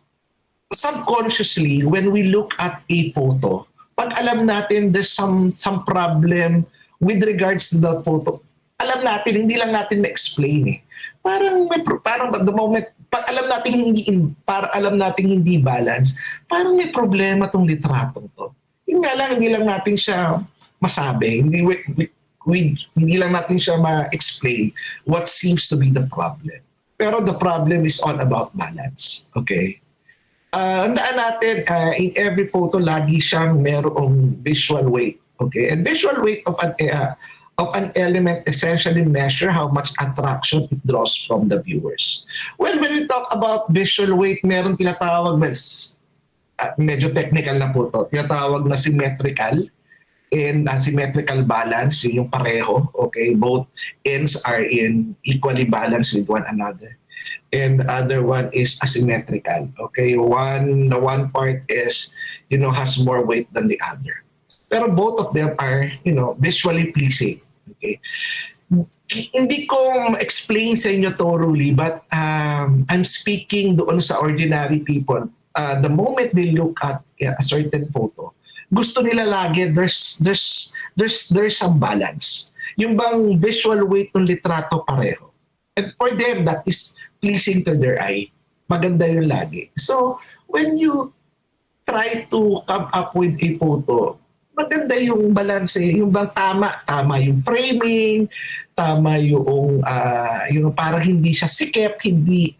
subconsciously, when we look at a photo, pag alam natin there's some problem with regards to the photo, alam natin, hindi lang natin ma-explain eh. Parang the moment, pag alam natin hindi balance, parang may problema tong litratong to. Yun nga lang, hindi lang natin siya masabi, hindi lang natin siya ma-explain what seems to be the problem. Pero the problem is all about balance. Okay? Handaan natin, in every photo, lagi siyang merong visual weight. Okay? And visual weight of an element essentially measure how much attraction it draws from the viewers. Well, when we talk about visual weight, meron tinatawag, medyo technical na po to, tinatawag na symmetrical and asymmetrical balance, yung pareho. Okay? Both ends are equally balanced with one another. And the other one is asymmetrical. Okay, the one part is, has more weight than the other. Pero both of them are, visually pleasing. Okay. Hindi ko explain sa inyo thoroughly, but I'm speaking doon sa ordinary people. The moment they look at a certain photo, gusto nila lagi there's some balance. Yung bang visual weight ng litrato pareho. And for them, that is pleasing to their eye. Maganda yun lagi. So, when you try to come up with a photo, maganda yung balance, yung bang tama yung framing, tama yung parang hindi siya sikip, hindi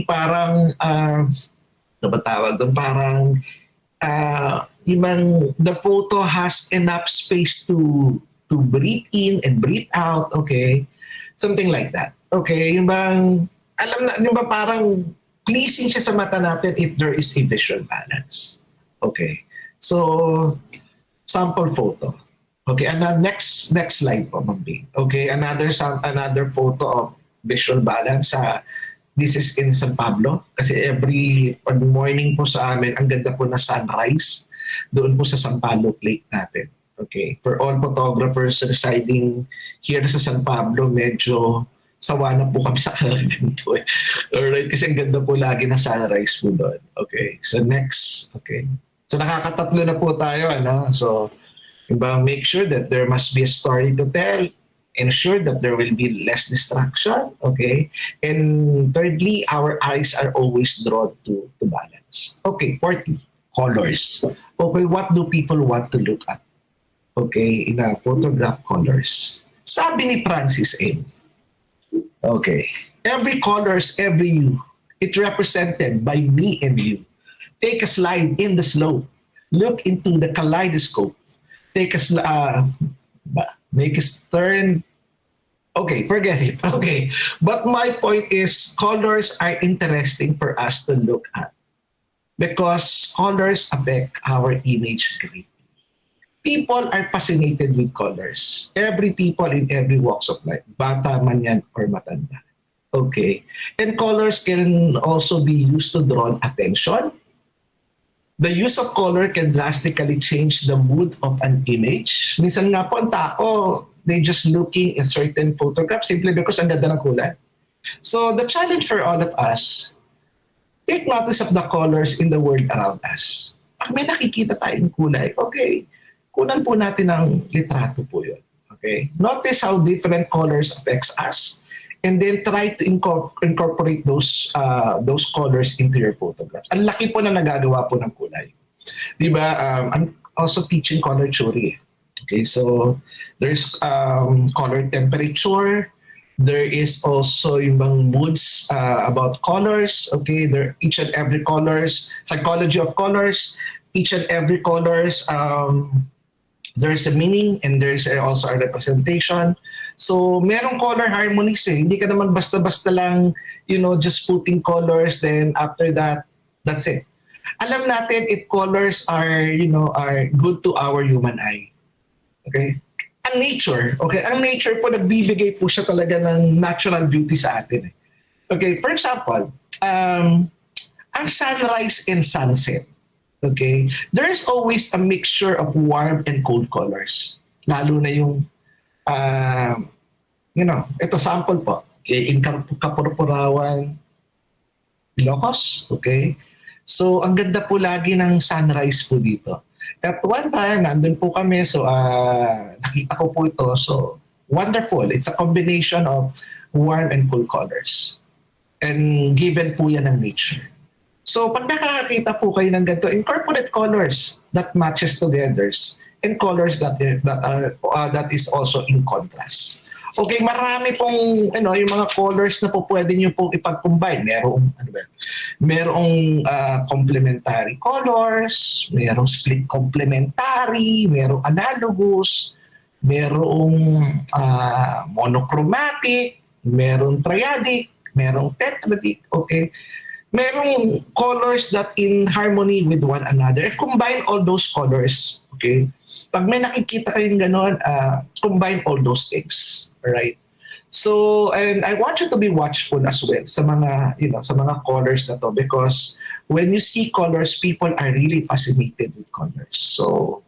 parang ano ba tawag doon, parang the photo has enough space to breathe in and breathe out, okay? Something like that. Okay, yung bang yung ba parang pleasing siya sa mata natin if there is a visual balance. Okay. So, sample photo. Okay, and next slide po, Ma'am B. Okay, another photo of visual balance. This is in San Pablo kasi every morning po sa amin, ang ganda po na sunrise doon po sa San Pablo Lake natin. Okay, for all photographers residing here sa San Pablo, medyo sawa na po kami sa ganito eh. Alright, kasi ang ganda po lagi na sunrise po doon. Okay, so next. Okay. So nakakatatlo na po tayo, ano? So, make sure that there must be a story to tell. Ensure that there will be less distraction, okay? And thirdly, our eyes are always drawn to balance. Okay, fourthly, colors. Okay, what do people want to look at? Okay, in a photograph, colors. Sabi ni Francis M. Okay, every colors, every hue, it represented by me and you. Take a slide in the slope. Look into the kaleidoscope. Take a make a turn. Okay, forget it. Okay, but my point is colors are interesting for us to look at because colors affect our image greatly. People are fascinated with colors. Every people in every walks of life, bata man yan or matanda. Okay, and colors can also be used to draw attention. The use of color can drastically change the mood of an image. Minsan nga po ang tao, they just looking at certain photograph simply because ang ganda ng kulay. So the challenge for all of us, take notice of the colors in the world around us. Pag may nakikita tayong kulay, okay, kunan po natin ng litrato po yun. Okay? Notice how different colors affects us and then try to incorporate those colors into your photograph. Ang laki po na nagagawa po ng kulay. Diba? I'm also teaching color theory. Okay, so there's color temperature. There is also yung bang moods about colors. Okay, each and every colors, psychology of colors, each and every colors, there's a meaning and there's also a representation. So, merong color harmonies eh. Hindi ka naman basta-basta lang, just putting colors, then after that, that's it. Alam natin if colors are good to our human eye. Okay? Ang nature po, nagbibigay po siya talaga ng natural beauty sa atin. Okay, for example, ang sunrise and sunset, okay, there's always a mixture of warm and cold colors. Lalo na yung ito sample po. Okay, in Kapurpurawan, Ilocos. Okay. So, ang ganda po lagi ng sunrise po dito. At one time, nandun po kami. So, nakita ko po ito. So, wonderful. It's a combination of warm and cool colors. And given po yan ng nature. So, pag nakakakita po kayo ng ganito, incorporate colors that matches together and colors that is also in contrast. Okay, marami pong yung mga colors na po pwede niyo pong ipag-combine. Merong complementary colors, merong split complementary, merong analogous, merong monochromatic, merong triadic, merong tetradic, okay? Merong colors that in harmony with one another. Combine all those colors, okay? Pag may nakikita kayong gano'n, combine all those things, right? So, and I want you to be watchful as well sa mga, sa mga colors na to, because when you see colors, people are really fascinated with colors. So,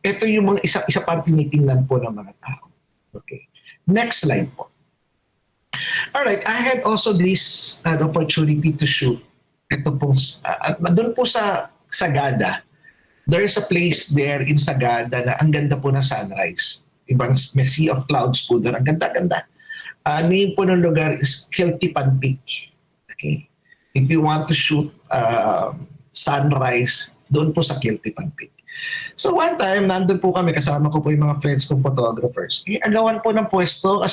ito yung mga isa pang tinitingnan po ng mga tao. Okay. Next slide po. Alright, I had also this opportunity to shoot. Ito po, doon po sa Sagada. There is a place there in Sagada na ang ganda po ng sunrise. May sea of clouds po doon. Ang ganda-ganda. Name po ng lugar is Kiltipan Peak. Okay. If you want to shoot sunrise, doon po sa Kiltipan Peak. So one time, nandun po kami, kasama ko po yung mga friends kong photographers. Agawan po ng pwesto,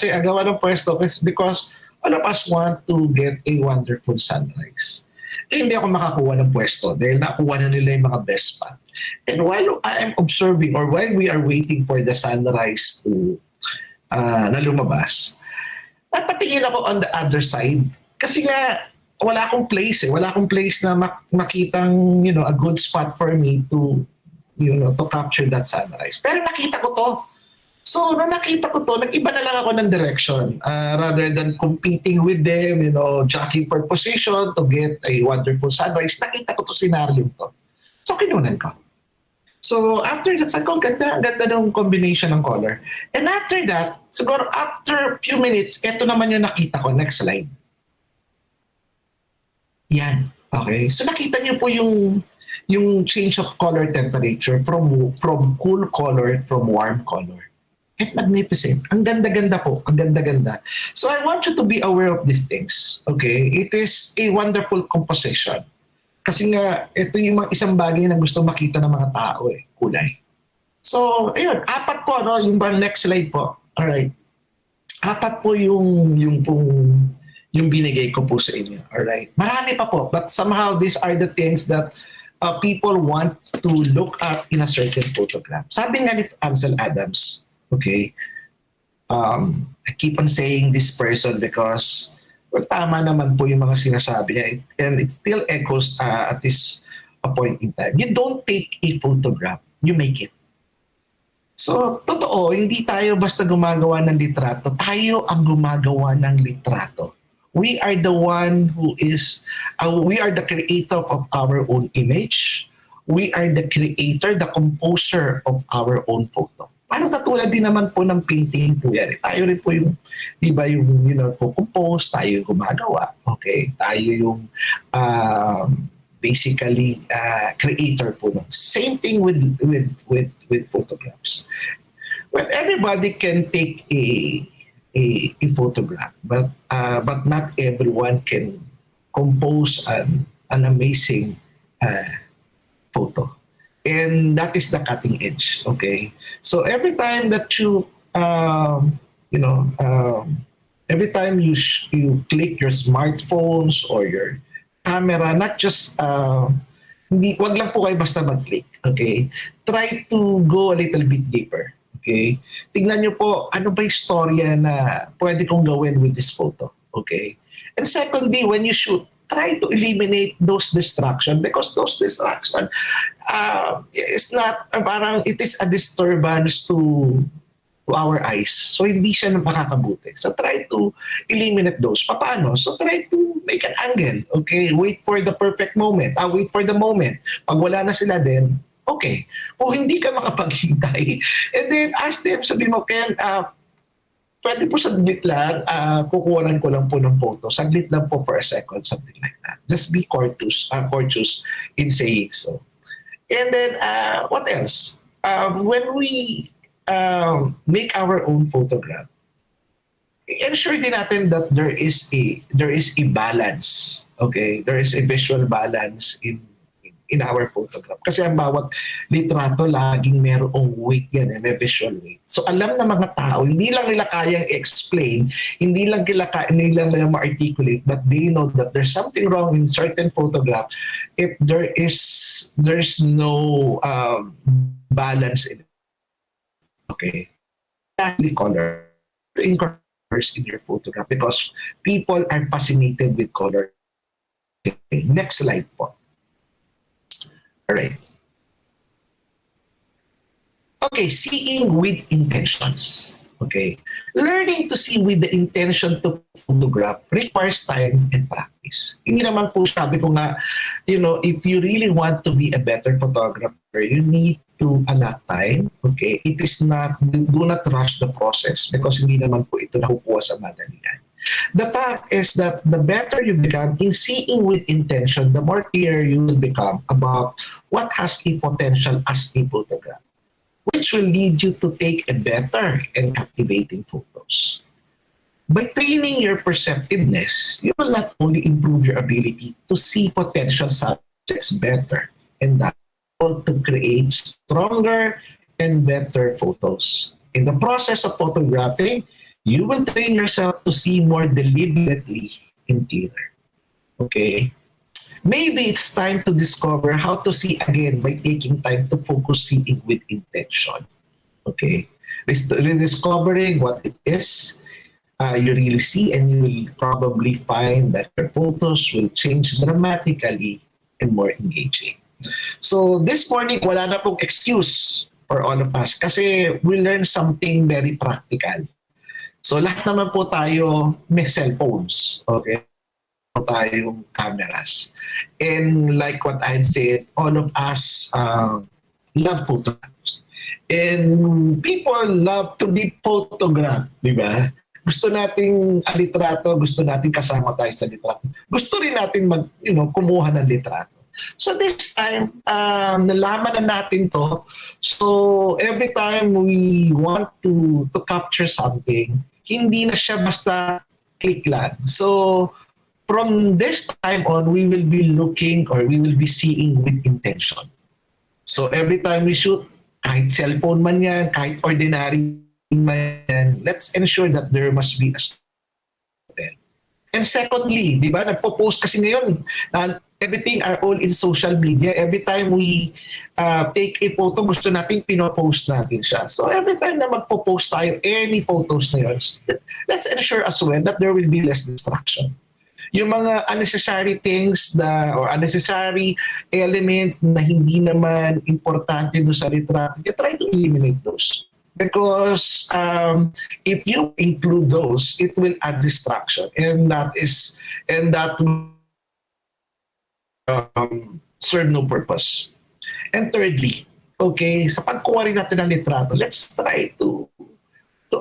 because all of us want to get a wonderful sunrise. Hindi ako makakuha ng pwesto dahil nakuha na nila yung mga best spot. And while I am observing, or while we are waiting for the sunrise to na lumabas, napatingin ako on the other side. Kasi nga, wala akong place na makitang, a good spot for me to capture that sunrise. Pero nakita ko to. So, nung nakita ko to, nag-iba na lang ako ng direction. Rather than competing with them, jockeying for position to get a wonderful sunrise, nakita ko to scenario to. So, kinunan ko. So, after that, sabi ko, ganda ng combination ng color. And after that, siguro after a few minutes, eto naman yung nakita ko. Next slide. Yan. Okay. So, nakita niyo po yung change of color temperature from cool color, from warm color. And magnificent. Ang ganda-ganda po. Ang ganda-ganda. So, I want you to be aware of these things. Okay? It is a wonderful composition. Kasi nga, ito yung isang bagay na gusto makita ng mga tao kulay. So, ayun, 4 po, yung next slide po. Alright. 4 po yung binigay ko po sa inyo. Alright. Marami pa po, but somehow these are the things that people want to look at in a certain photograph. Sabi nga ni Ansel Adams, okay, I keep on saying this person because tama naman po yung mga sinasabi niya, and it still echoes at this point in time. You don't take a photograph, you make it. So, totoo, hindi tayo basta gumagawa ng litrato. Tayo ang gumagawa ng litrato. We are the one who is, we are the creator of our own image. We are the creator, the composer of our own photo. Parang katulad din naman po ng painting po yan. Tayo rin po yung, di ba, yung compose, tayo yung gumagawa. Okay? Tayo yung basically creator po. No? Same thing with photographs. Well, everybody can take a photograph, but not everyone can compose an amazing photo. And that is the cutting edge, okay? So every time that you, every time you click your smartphones or your camera, not just, wag lang po kayo basta mag-click, okay? Try to go a little bit deeper, okay? Tignan nyo po, ano ba yung storya na pwede kong gawin with this photo, okay? And secondly, when you shoot, try to eliminate those distractions, because those distractions is not parang it is a disturbance to our eyes. So hindi siya makakabuti. So try to eliminate those. Paano? So try to make an angle. Okay? Wait for the perfect moment. Wait for the moment. Pag wala na sila din, okay. Kung hindi ka makapaghintay, and then ask them, sabi mo, Ken, pwede po saglit lang, kukuhanan ko lang po ng photo. Saglit lang po for a second, something like that. Just be courteous in saying so. And then, what else? When we make our own photograph, ensure din natin that there is a balance. Okay? There is a visual balance in our photograph. Kasi ang bawat litrato, laging merong weight yan, may visual weight. So alam na mga tao, hindi lang nila kayang explain, hindi lang nila ma-articulate, but they know that there's something wrong in certain photograph if there's no balance in it. Okay? Lastly, color. To incorporate in your photograph because people are fascinated with color. Okay. Next slide po. Alright. Okay, seeing with intentions. Okay. Learning to see with the intention to photograph requires time and practice. Hindi naman po sabi ko nga, if you really want to be a better photographer, you need to allot time. Okay. It is not, do not rush the process because hindi naman po ito nakukuha sa madalian. The fact is that the better you become in seeing with intention, the more clear you will become about what has a potential as a photographer, which will lead you to take a better and captivating photos. By training your perceptiveness, you will not only improve your ability to see potential subjects better, and that will to create stronger and better photos. In the process of photographing, you will train yourself to see more deliberately and clearer. Okay? Maybe it's time to discover how to see again by taking time to focus seeing with intention. Okay? Rediscovering what it is you really see, and you will probably find that your photos will change dramatically and more engaging. So this morning, wala na pong excuse for all of us kasi we learned something very practical. So lahat naman po tayo may cellphones, okay? Tayong cameras. And like what I've said, all of us love photographs. And people love to be photographed, di ba? Gusto nating alitrato, gusto nating kasama tayo sa litrato. Gusto rin natin kumuha ng litrato. So this time, nalaman na natin to. So every time we want to capture something, hindi na siya basta click lang. So from this time on, we will be looking or we will be seeing with intention. So every time we shoot, kahit cellphone man yan, kahit ordinary man yan, let's ensure that there must be a story. And secondly, di ba, nagpo-post kasi ngayon, everything are all in social media. Every time we take a photo, gusto natin pinopost natin siya. So every time na magpo-post tayo, any photos na yun, let's ensure as well that there will be less distraction. Yung mga unnecessary things or unnecessary elements na hindi naman importante doon sa litrato, you try to eliminate those. Because if you include those, it will add distraction, and that will serve no purpose. And thirdly, okay, sa pagkuha rin natin ng litrato, let's try to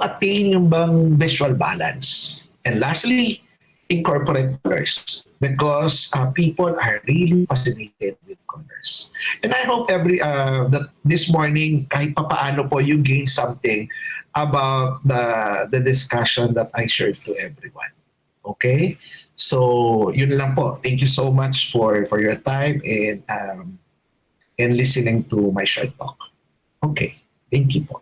attain yung bang visual balance. And lastly, incorporate colors, because people are really fascinated with colors. And I hope that this morning, kahit papaano po, you gain something about the discussion that I shared to everyone. Okay? So, yun lang po. Thank you so much for your time and listening to my short talk. Okay. Thank you po.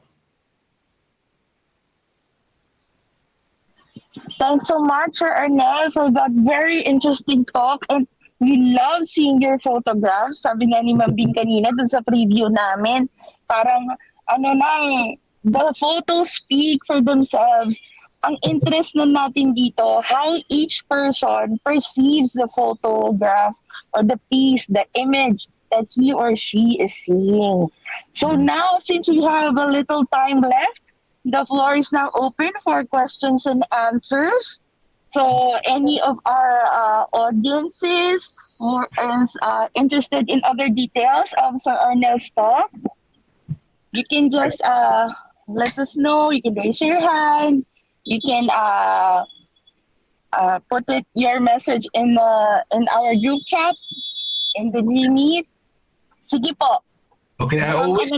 Thanks so much, Sir Arnel, for that very interesting talk. And we love seeing your photographs. Sabi nga ni Ma'am Bing kanina dun sa preview namin, parang the photos speak for themselves. Ang interest na natin dito, how each person perceives the photograph or the piece, the image that he or she is seeing. So now, since we have a little time left, the floor is now open for questions and answers. So any of our audiences or is interested in other details of Sir Arnel's talk, you can just let us know. You can raise your hand. You can put your message in our group chat in the Gmeet. Sige po. Okay, I always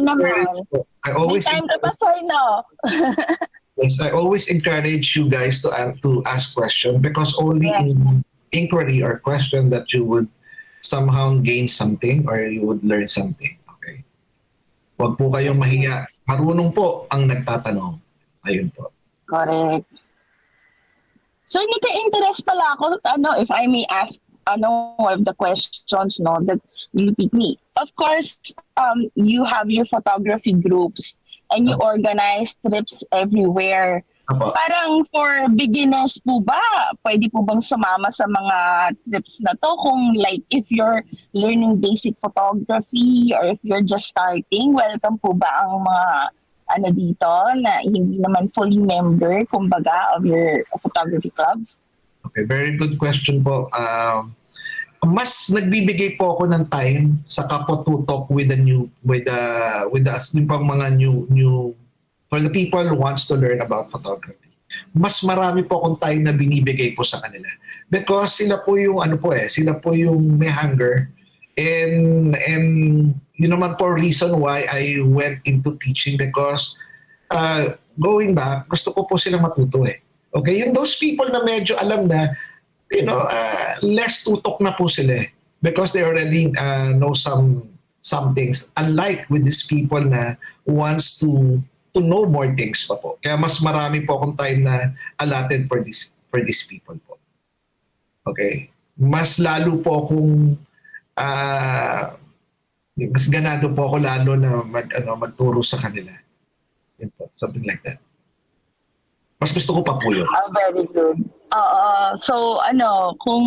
time ka pa, sir, no? Yes, I always encourage you guys to ask questions, because only in inquiry or question that you would somehow gain something or you would learn something. Okay. Huwag po kayong mahiya. Marunong po ang nagtatanong. Ayun po. Correct. So, nika-interest pala ako, if I may ask, of the questions, that you pick me. Of course, you have your photography groups and you organize trips everywhere. Parang for beginners po ba, pwede po bang sumama sa mga trips na to? Kung like if you're learning basic photography or if you're just starting, welcome po ba ang mga ano dito na hindi naman fully member, kumbaga, of your photography clubs? Okay, very good question po. Mas nagbibigay po ako ng time sa kapotutok with the new with the yung pang mga new for the people who wants to learn about photography. Mas marami po akong time na binibigay po sa kanila because sila po yung sila po yung may hunger and yun naman po reason why I went into teaching because going back gusto ko po silang matuto eh. Okay, yung those people na medyo alam na less tutok na po sila because they already know some things unlike with these people na wants to know more things pa po. Kaya mas marami po akong time na allotted for these people po. Okay? Mas lalo po akong mas ganado po ako lalo na magturo sa kanila. Yun po, something like that. Mas gusto ko pa po yun. Very good. So, kung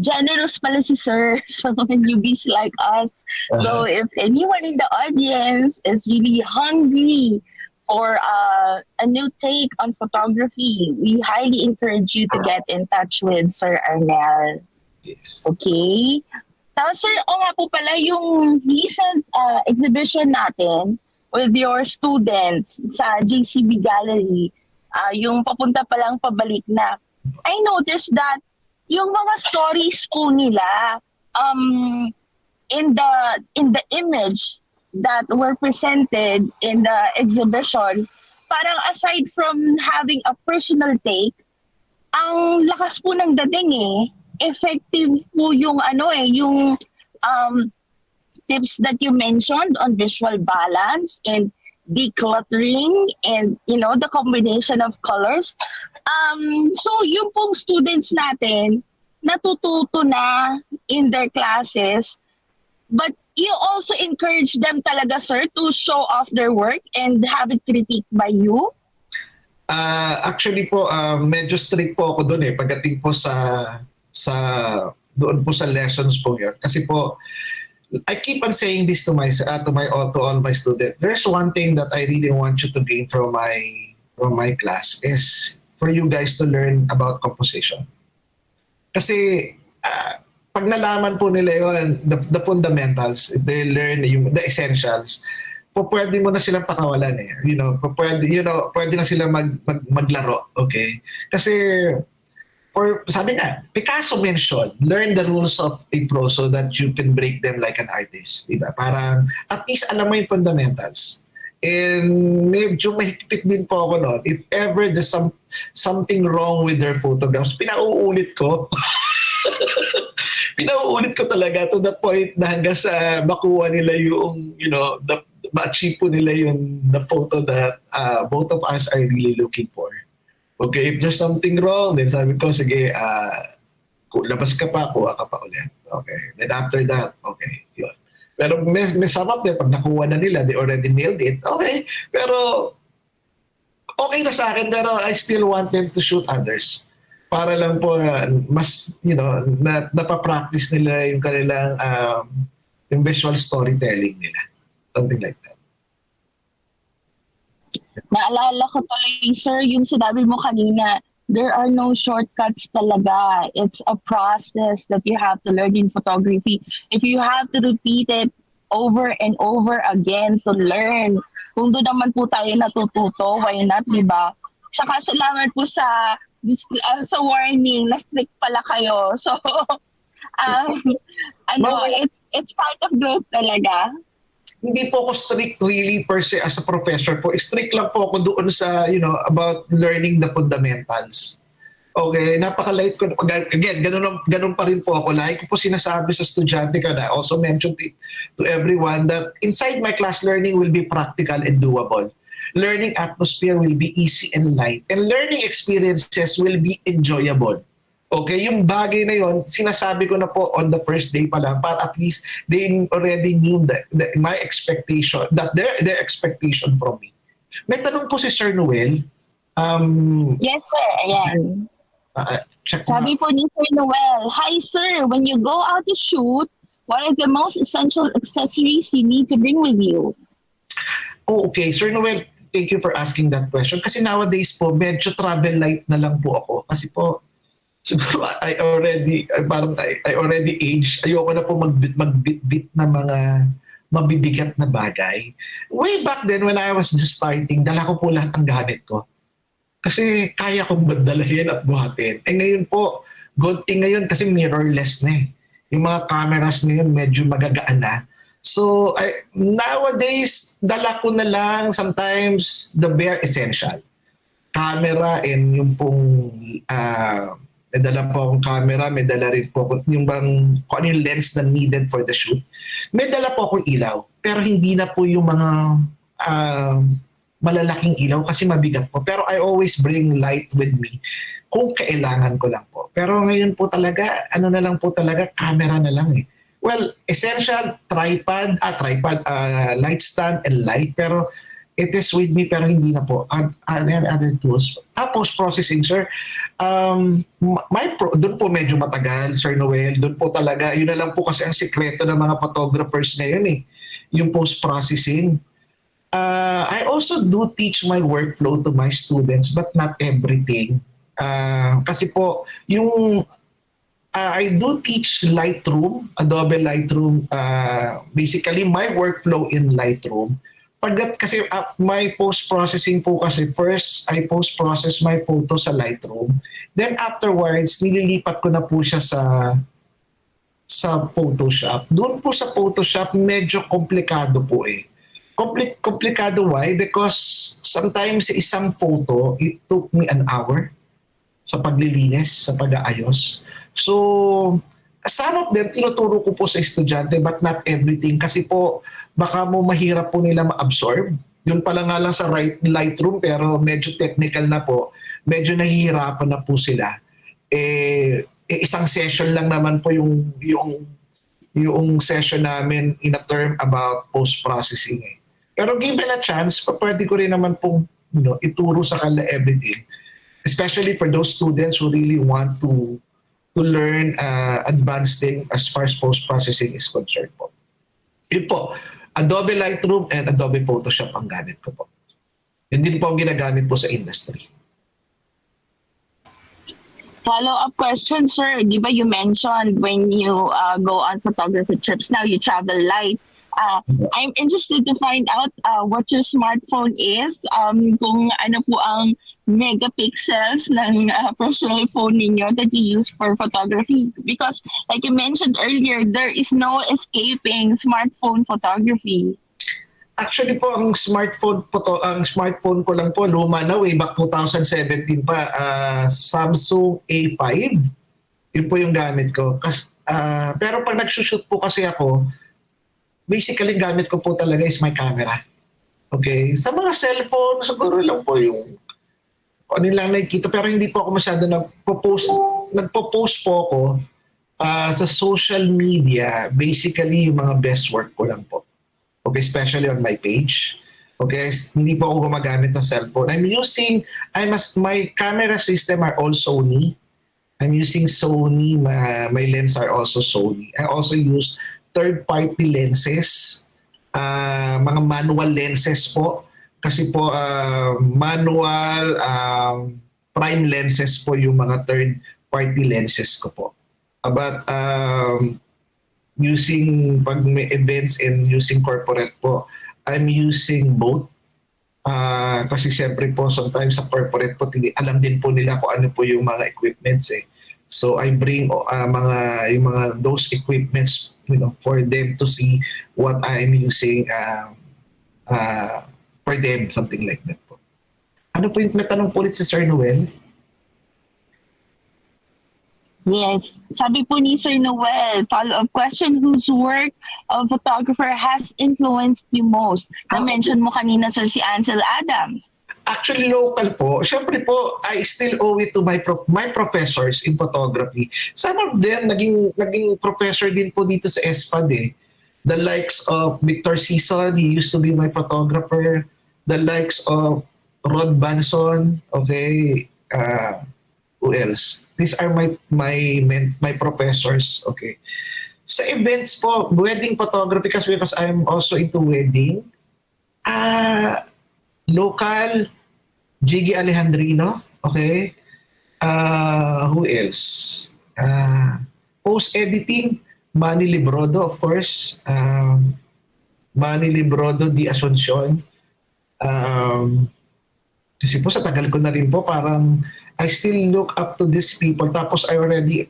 generous pala si Sir sa mga newbies like us. So, if anyone in the audience is really hungry for a new take on photography, we highly encourage you to get in touch with Sir Arnel. Yes. Okay? Tapos, Sir, nga po pala yung recent exhibition natin with your students sa JCB Gallery, yung papunta pa lang pabalik na, I noticed that yung mga stories po nila in the image that were presented in the exhibition, parang aside from having a personal take, ang lakas po ng dating effective po yung yung tips that you mentioned on visual balance and decluttering and the combination of colors. So yung pong students natin natututo na in their classes, but you also encourage them talaga, Sir, to show off their work and have it critiqued by you? Actually po, medyo strict po ako doon pagdating po sa doon po sa lessons po yun. Kasi po, I keep on saying this to all my students. There's one thing that I really want you to gain from my class is for you guys to learn about composition. Kasi pag nalaman po nila yun, the fundamentals, if they learn the essentials, pwede mo na silang pakawalan pwede na sila maglaro, okay? Kasi sabi nga, Picasso mentioned, learn the rules of a pro so that you can break them like an artist. Diba? Parang, at least alam mo yung fundamentals. And medyo mahigpit din po ako noon. If ever there's something wrong with their photographs, pinauulit ko. Pinauulit ko talaga to the point na hanggang sa makuha nila yung, ma-achieve po nila yung the photo that both of us are really looking for. Okay, if there's something wrong, then sabi ko, sige, labas ka pa, kuha ka pa ulit. Okay, then after that, okay, yun. Pero may some of them, pag nakuha na nila, they already nailed it. Okay, pero okay na sa akin, pero I still want them to shoot others. Para lang po, mas, napapractice nila yung kanilang yung visual storytelling nila. Something like that. Naalala ko tuloy, Sir, yung sinabi mo kanina, there are no shortcuts talaga. It's a process that you have to learn in photography. If you have to repeat it over and over again to learn, kung doon naman po tayo natututo, why not, di ba? Saka salamat po sa warning na strict pala kayo. So, it's part of growth talaga. Hindi po ako strict really per se as a professor po. Strict lang po ako doon sa, about learning the fundamentals. Okay, napaka-light ko. Again, ganun pa rin po ako. Like ko po sinasabi sa estudyante ka na, also mentioned to everyone that inside my class, learning will be practical and doable. Learning atmosphere will be easy and light. And learning experiences will be enjoyable. Okay, yung bagay na yon, sinasabi ko na po on the first day pa lang, para at least they already knew my expectation, that their expectation from me. May tanong po si Sir Noel. Yes, sir. Ayan. Sabi po ni Sir Noel, "Hi, sir. When you go out to shoot, what are the most essential accessories you need to bring with you?" Oh, okay. Sir Noel, thank you for asking that question. Kasi nowadays po, medyo travel light na lang po ako. Kasi po, siguro I already aged. Ayoko na po magbit-bit na mga mabibigat na bagay. Way back then when I was just starting, dala ko po lahat ng gamit ko. Kasi kaya kong magdalahin at buhatin. Eh ngayon po, good thing ngayon kasi mirrorless na eh. Yung mga cameras ngayon medyo magagaan na. So nowadays, dala ko na lang sometimes the bare essential. Camera and yung pong may dala po akong camera, may dala rin po yung bang kung ano yung lens na needed for the shoot. May dala po akong ilaw, pero hindi na po yung mga malalaking ilaw kasi mabigat po. Pero I always bring light with me kung kailangan ko lang po. Pero ngayon po talaga, na lang po talaga, camera na lang eh. Well, essential, tripod, light stand and light. Pero it is with me pero hindi na po. Other tools. Post-processing, sir. Doon po medyo matagal, Sir Noel. Doon po talaga, yun na lang po kasi ang sikreto ng mga photographers ngayon eh. Yung post-processing. I also do teach my workflow to my students but not everything. Kasi po, yung I do teach Lightroom, Adobe Lightroom. Basically, my workflow in Lightroom. Kasi my post-processing po kasi first, I post-process my photo sa Lightroom. Then afterwards, nililipat ko na po siya sa Photoshop. Doon po sa Photoshop, medyo komplikado po eh. Komplikado why? Because sometimes sa isang photo, it took me an hour sa paglilinis, sa pag-aayos. So, some of them, tinuturo ko po sa estudyante but not everything kasi po baka mo mahirap po nila ma-absorb. Yun pala nga lang sa Lightroom pero medyo technical na po. Medyo nahihirapan na po sila. Isang session lang naman po yung session namin in a term about post-processing eh. Pero given a chance, pwede ko rin naman pong ituro sa kanila everything. Especially for those students who really want to learn advanced thing as far as post-processing is concerned po. Yun po, Adobe Lightroom and Adobe Photoshop ang gamit ko po. Yun din po ang ginagamit po sa industry. Follow-up question, sir. Di ba you mentioned when you go on photography trips, now you travel light. I'm interested to find out what your smartphone is, kung ano po ang megapixels ng personal phone ninyo that you use for photography. Because like you mentioned earlier, there is no escaping smartphone photography. Actually po, ang smartphone ko lang po, luma na way back 2017 pa, Samsung A5. Yun po yung gamit ko. Pero pag nagsushoot po kasi ako, basically gamit ko po talaga is my camera. Okay? Sa mga cellphone, siguro lang po yung ano lang nakikita. Pero hindi po ako masyado nagpo-post po ako sa social media. Basically, yung mga best work ko lang po. Okay? Especially on my page. Okay? Hindi po ako gumagamit ng cellphone. My camera system are all Sony. I'm using Sony. My lens are also Sony. I also use third-party lenses, mga manual lenses po. Kasi po manual, prime lenses po yung mga third-party lenses ko po. But pag may events and using corporate po, I'm using both. Kasi siyempre po, sometimes sa corporate po, alam din po nila kung ano po yung mga equipments eh. So I bring yung mga those equipments for them to see what I'm using for them, something like that po. Ano po yung natanong po ulit si Sir Noel? Yes. Sabi po ni Sir Noel, follow-up question, whose work of photographer has influenced you most? Na-mention mo kanina, sir, si Ansel Adams. Actually, local po. Siyempre po, I still owe it to my professors in photography. Some of them, naging professor din po dito sa SFAD eh. The likes of Victor Sison, he used to be my photographer. The likes of Rod Banson, okay, who else? These are my professors, okay. Sa events po, wedding photography because I'm also into wedding. Local, Jiggy Alejandrino, okay? Who else? Post-editing, Manny Librodo, of course. Manny Librodo di Asuncion. Kasi po sa tagal ko na rin po, parang I still look up to these people. Tapos I already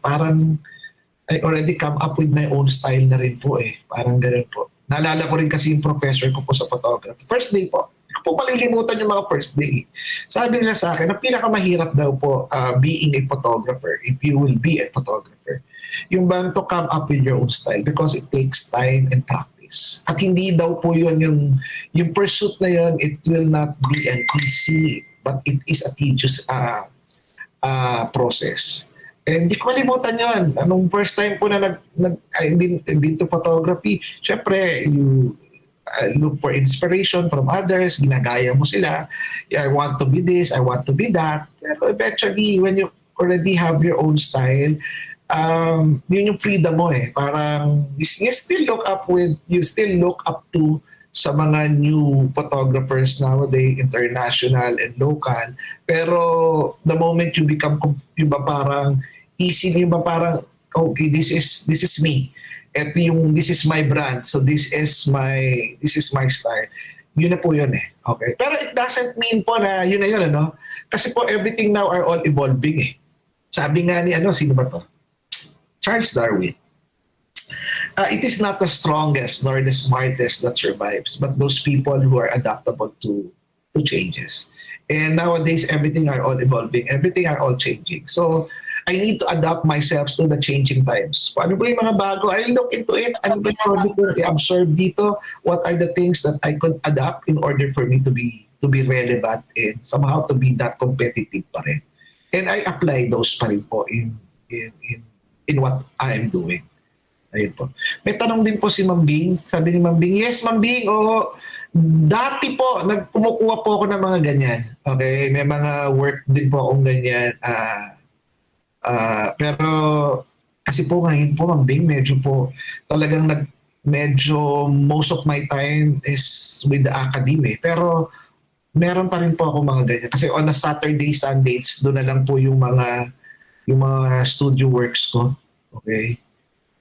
come up with my own style na rin po eh. Parang ganun po. Naalala ko rin kasi yung professor ko po sa photography. First day po. Hindi ko po malilimutan yung mga first day. Sabi nila sa akin, ang pinakamahirap daw po being a photographer, if you will be a photographer, yung bang to come up with your own style because it takes time and practice. At hindi daw po yun yung pursuit na yun, it will not be an easy, but it is a tedious process. And di ko malimutan yun. Anong first time po na I've been to photography, syempre, you look for inspiration from others, ginagaya mo sila. I want to be this, I want to be that. Pero eventually, when you already have your own style, yun yung freedom mo eh. Parang, you still look up to sa mga new photographers nowadays, international and local. Pero the moment you become, yung ba parang easy, yung ba parang, okay, this is me. Ito yung, this is my brand. So this is my style. Yun na po yun eh. Okay. Pero it doesn't mean po na yun na yun, ano? Kasi po everything now are all evolving eh. Sabi nga ni, sino ba to? Charles Darwin. It is not the strongest nor the smartest that survives, but those people who are adaptable to changes. And nowadays, everything are all evolving. Everything are all changing. So, I need to adapt myself to the changing times. Paano ba yung mga bago? I look into it. Ano ba yung ko i-absorb dito? What are the things that I could adapt in order for me to be relevant and somehow to be that competitive pa rin. And I apply those pa rin po in what I am doing. Ayun po. May tanong din po si Ma'am Bing. Sabi ni Ma'am Bing, yes, Ma'am Bing, oo. Dati po, kumukuha po ako ng mga ganyan. Okay? May mga work din po akong ganyan. Pero, kasi po ngayon po, Ma'am Bing, medyo po, talagang medyo most of my time is with the academy. Pero, meron pa rin po ako mga ganyan. Kasi on a Saturday, Sundays, doon na lang po yung mga studio works ko. Okay?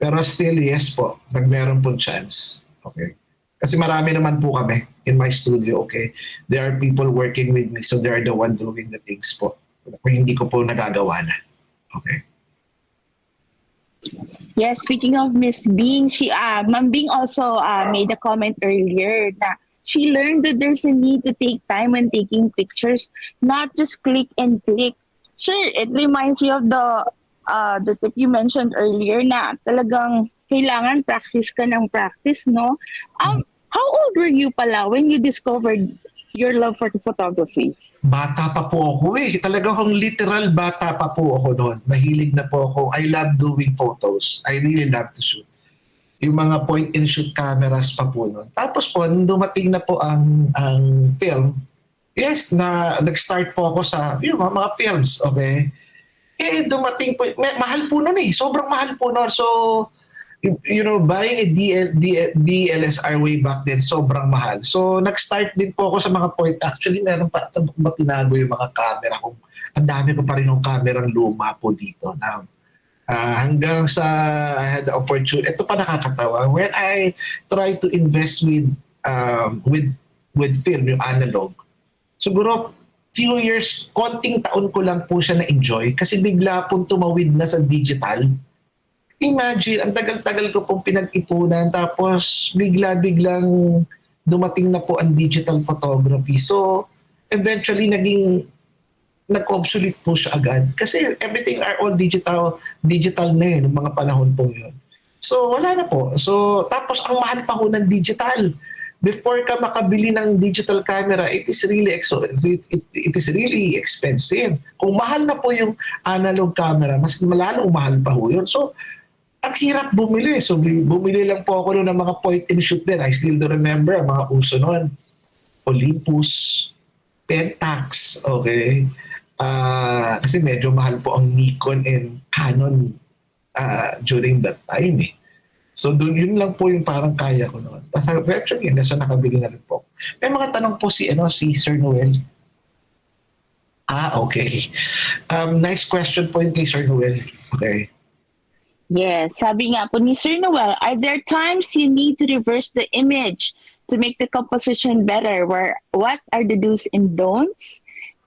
Pero still, yes po, meron po chance. Okay? Kasi marami naman po kami in my studio, okay? There are people working with me, so they are the one doing the things po. Kung hindi ko po nagagawa na. Okay? Yes, speaking of Miss Bing, Ma'am Bing also made a comment earlier that she learned that there's a need to take time when taking pictures, not just click and click. Sure, it reminds me of the tip you mentioned earlier na talagang kailangan practice ka ng practice, no? How old were you pala when you discovered your love for photography? Bata pa po ako eh. Talagang literal bata pa po ako noon. Mahilig na po ako. I love doing photos. I really love to shoot. Yung mga point-and-shoot cameras pa po noon. Tapos po, nung dumating na po ang film, yes, nag-start po ako sa mga films, okay? Eh, dumating po, mahal po noon eh. Sobrang mahal po noon. So, buying a DLSR way back then, sobrang mahal. So, nag-start din po ako sa mga point. Actually, meron pa, sa tinago yung mga camera kong, ang dami ko pa rin ng camerang luma po dito. Now, hanggang sa I had the opportunity, ito pa nakakatawa, when I try to invest with film, yung analog, siguro, few years, konting taon ko lang po siya na-enjoy kasi bigla pong tumawid na sa digital. Imagine, ang tagal-tagal ko pong pinag-ipunan tapos bigla-biglang dumating na po ang digital photography. So, eventually nag-obsolete po siya agad kasi everything are all digital na eh, ng mga panahon po yun. So, wala na po. So, tapos ang mahal pa po ng digital. Before ka makabili ng digital camera, it is really expensive. Kung mahal na po yung analog camera, mas malalong mahal pa po yun. So, ang hirap bumili. So, bumili lang po ako noon ng mga point and shoot din. I still do remember, mga uso noon. Olympus, Pentax, okay? Kasi medyo mahal po ang Nikon and Canon during that time eh. So doon yun lang po yung parang kaya ko noon. Tapos actually, nasa nakabili na rin po. May mga tanong po si Sir Noel. Okay. Nice question po yun kay Sir Noel. Okay. Yes, sabi nga po ni Sir Noel, are there times you need to reverse the image to make the composition better? What are the do's and don'ts?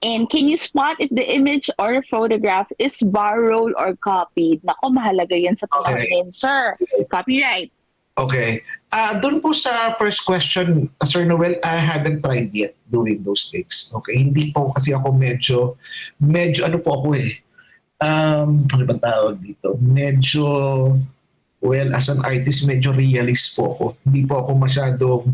And can you spot if the image or photograph is borrowed or copied? Nako, mahalaga yan sa panahon, sir. Copyright. Okay. Doon po sa first question, Sir Noel, I haven't tried yet doing those things. Okay. Hindi po kasi ako medyo ano po ako eh. Ano ba tawag dito? Medyo, well, as an artist, medyo realist po ako. Hindi po ako masyadong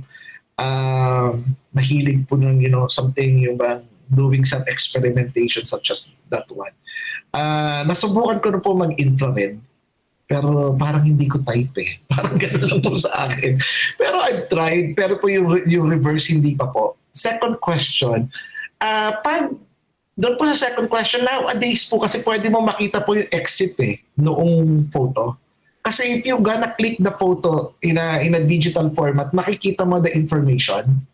mahilig po ng, something yung bang doing some experimentation such as that one. Nasubukan ko na po mag-infrared, pero parang hindi ko type eh. Parang gano'n lang po sa akin. Pero I've tried, pero po yung reverse hindi pa po. Second question, doon po sa second question, nowadays po kasi pwede mo makita po yung exit noong photo. Kasi if you gonna click the photo in a digital format, makikita mo the information.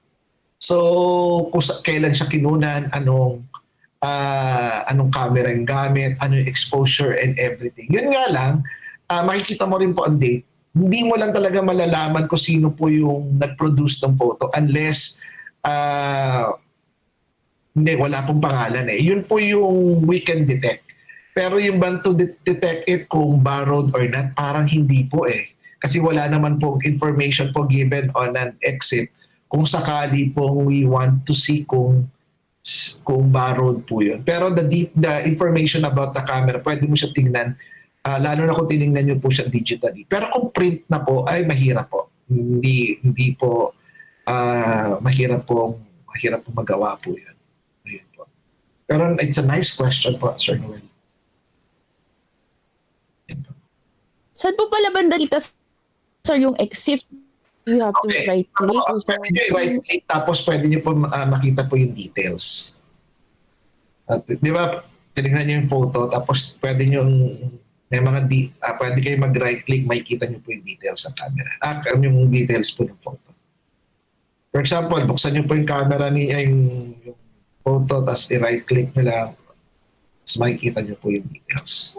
So, kailan siya kinunan, anong camera yung gamit, ano yung exposure and everything. Yun nga lang, makikita mo rin po ang date. Hindi mo lang talaga malalaman kung sino po yung nag-produce ng photo unless hindi, wala pong pangalan eh. Yun po yung we can detect. Pero yung ban to detect it kung borrowed or not, parang hindi po eh. Kasi wala naman po information po given on an exit kung sakali pong we want to see kung borrowed po yun. Pero the information about the camera, pwede mo siya tingnan, lalo na kung tinignan nyo po siya digitally. Pero kung print na po, ay mahirap po. Hindi po mahirap po magawa po yun. Ayun po. Pero it's a nice question po, Sir Noel. Saan po pala banda dito, sir, yung exit? You have to right click. Pwede nyo right click, tapos pwede nyo po makita po yung details. At, di ba, tinignan nyo yung photo, tapos pwede nyo, may mga pwede kayo mag-right click, makikita nyo po yung details sa camera. Yung details po ng photo. For example, buksan nyo po yung camera yung photo, tapos i-right click nila, tapos makikita nyo po yung details.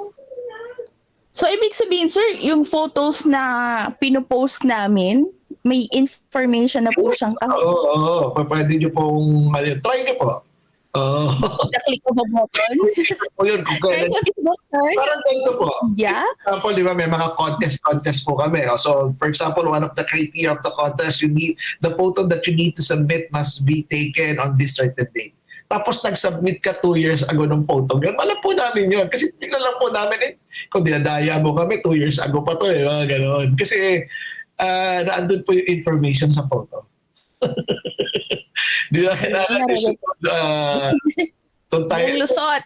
So, ibig sabihin, sir, yung photos na pinopost namin, may information na po siyang Oo. Pwede nyo pong, try nyo po. The click of a button. O yun, kung kailan. Parang ganito po. Yeah. For example, di ba, may mga contest po kami. So, for example, one of the criteria of the contest, the photo that you need to submit must be taken on this certain date. Tapos nag-submit ka 2 years ago ng photo. Ganun, alam po namin yun. Kasi tingnan lang po namin kung dinadaya mo kami, 2 years ago pa to mga gano'n. Kasi naandun po yung information sa photo. Di ba? Walang lusot.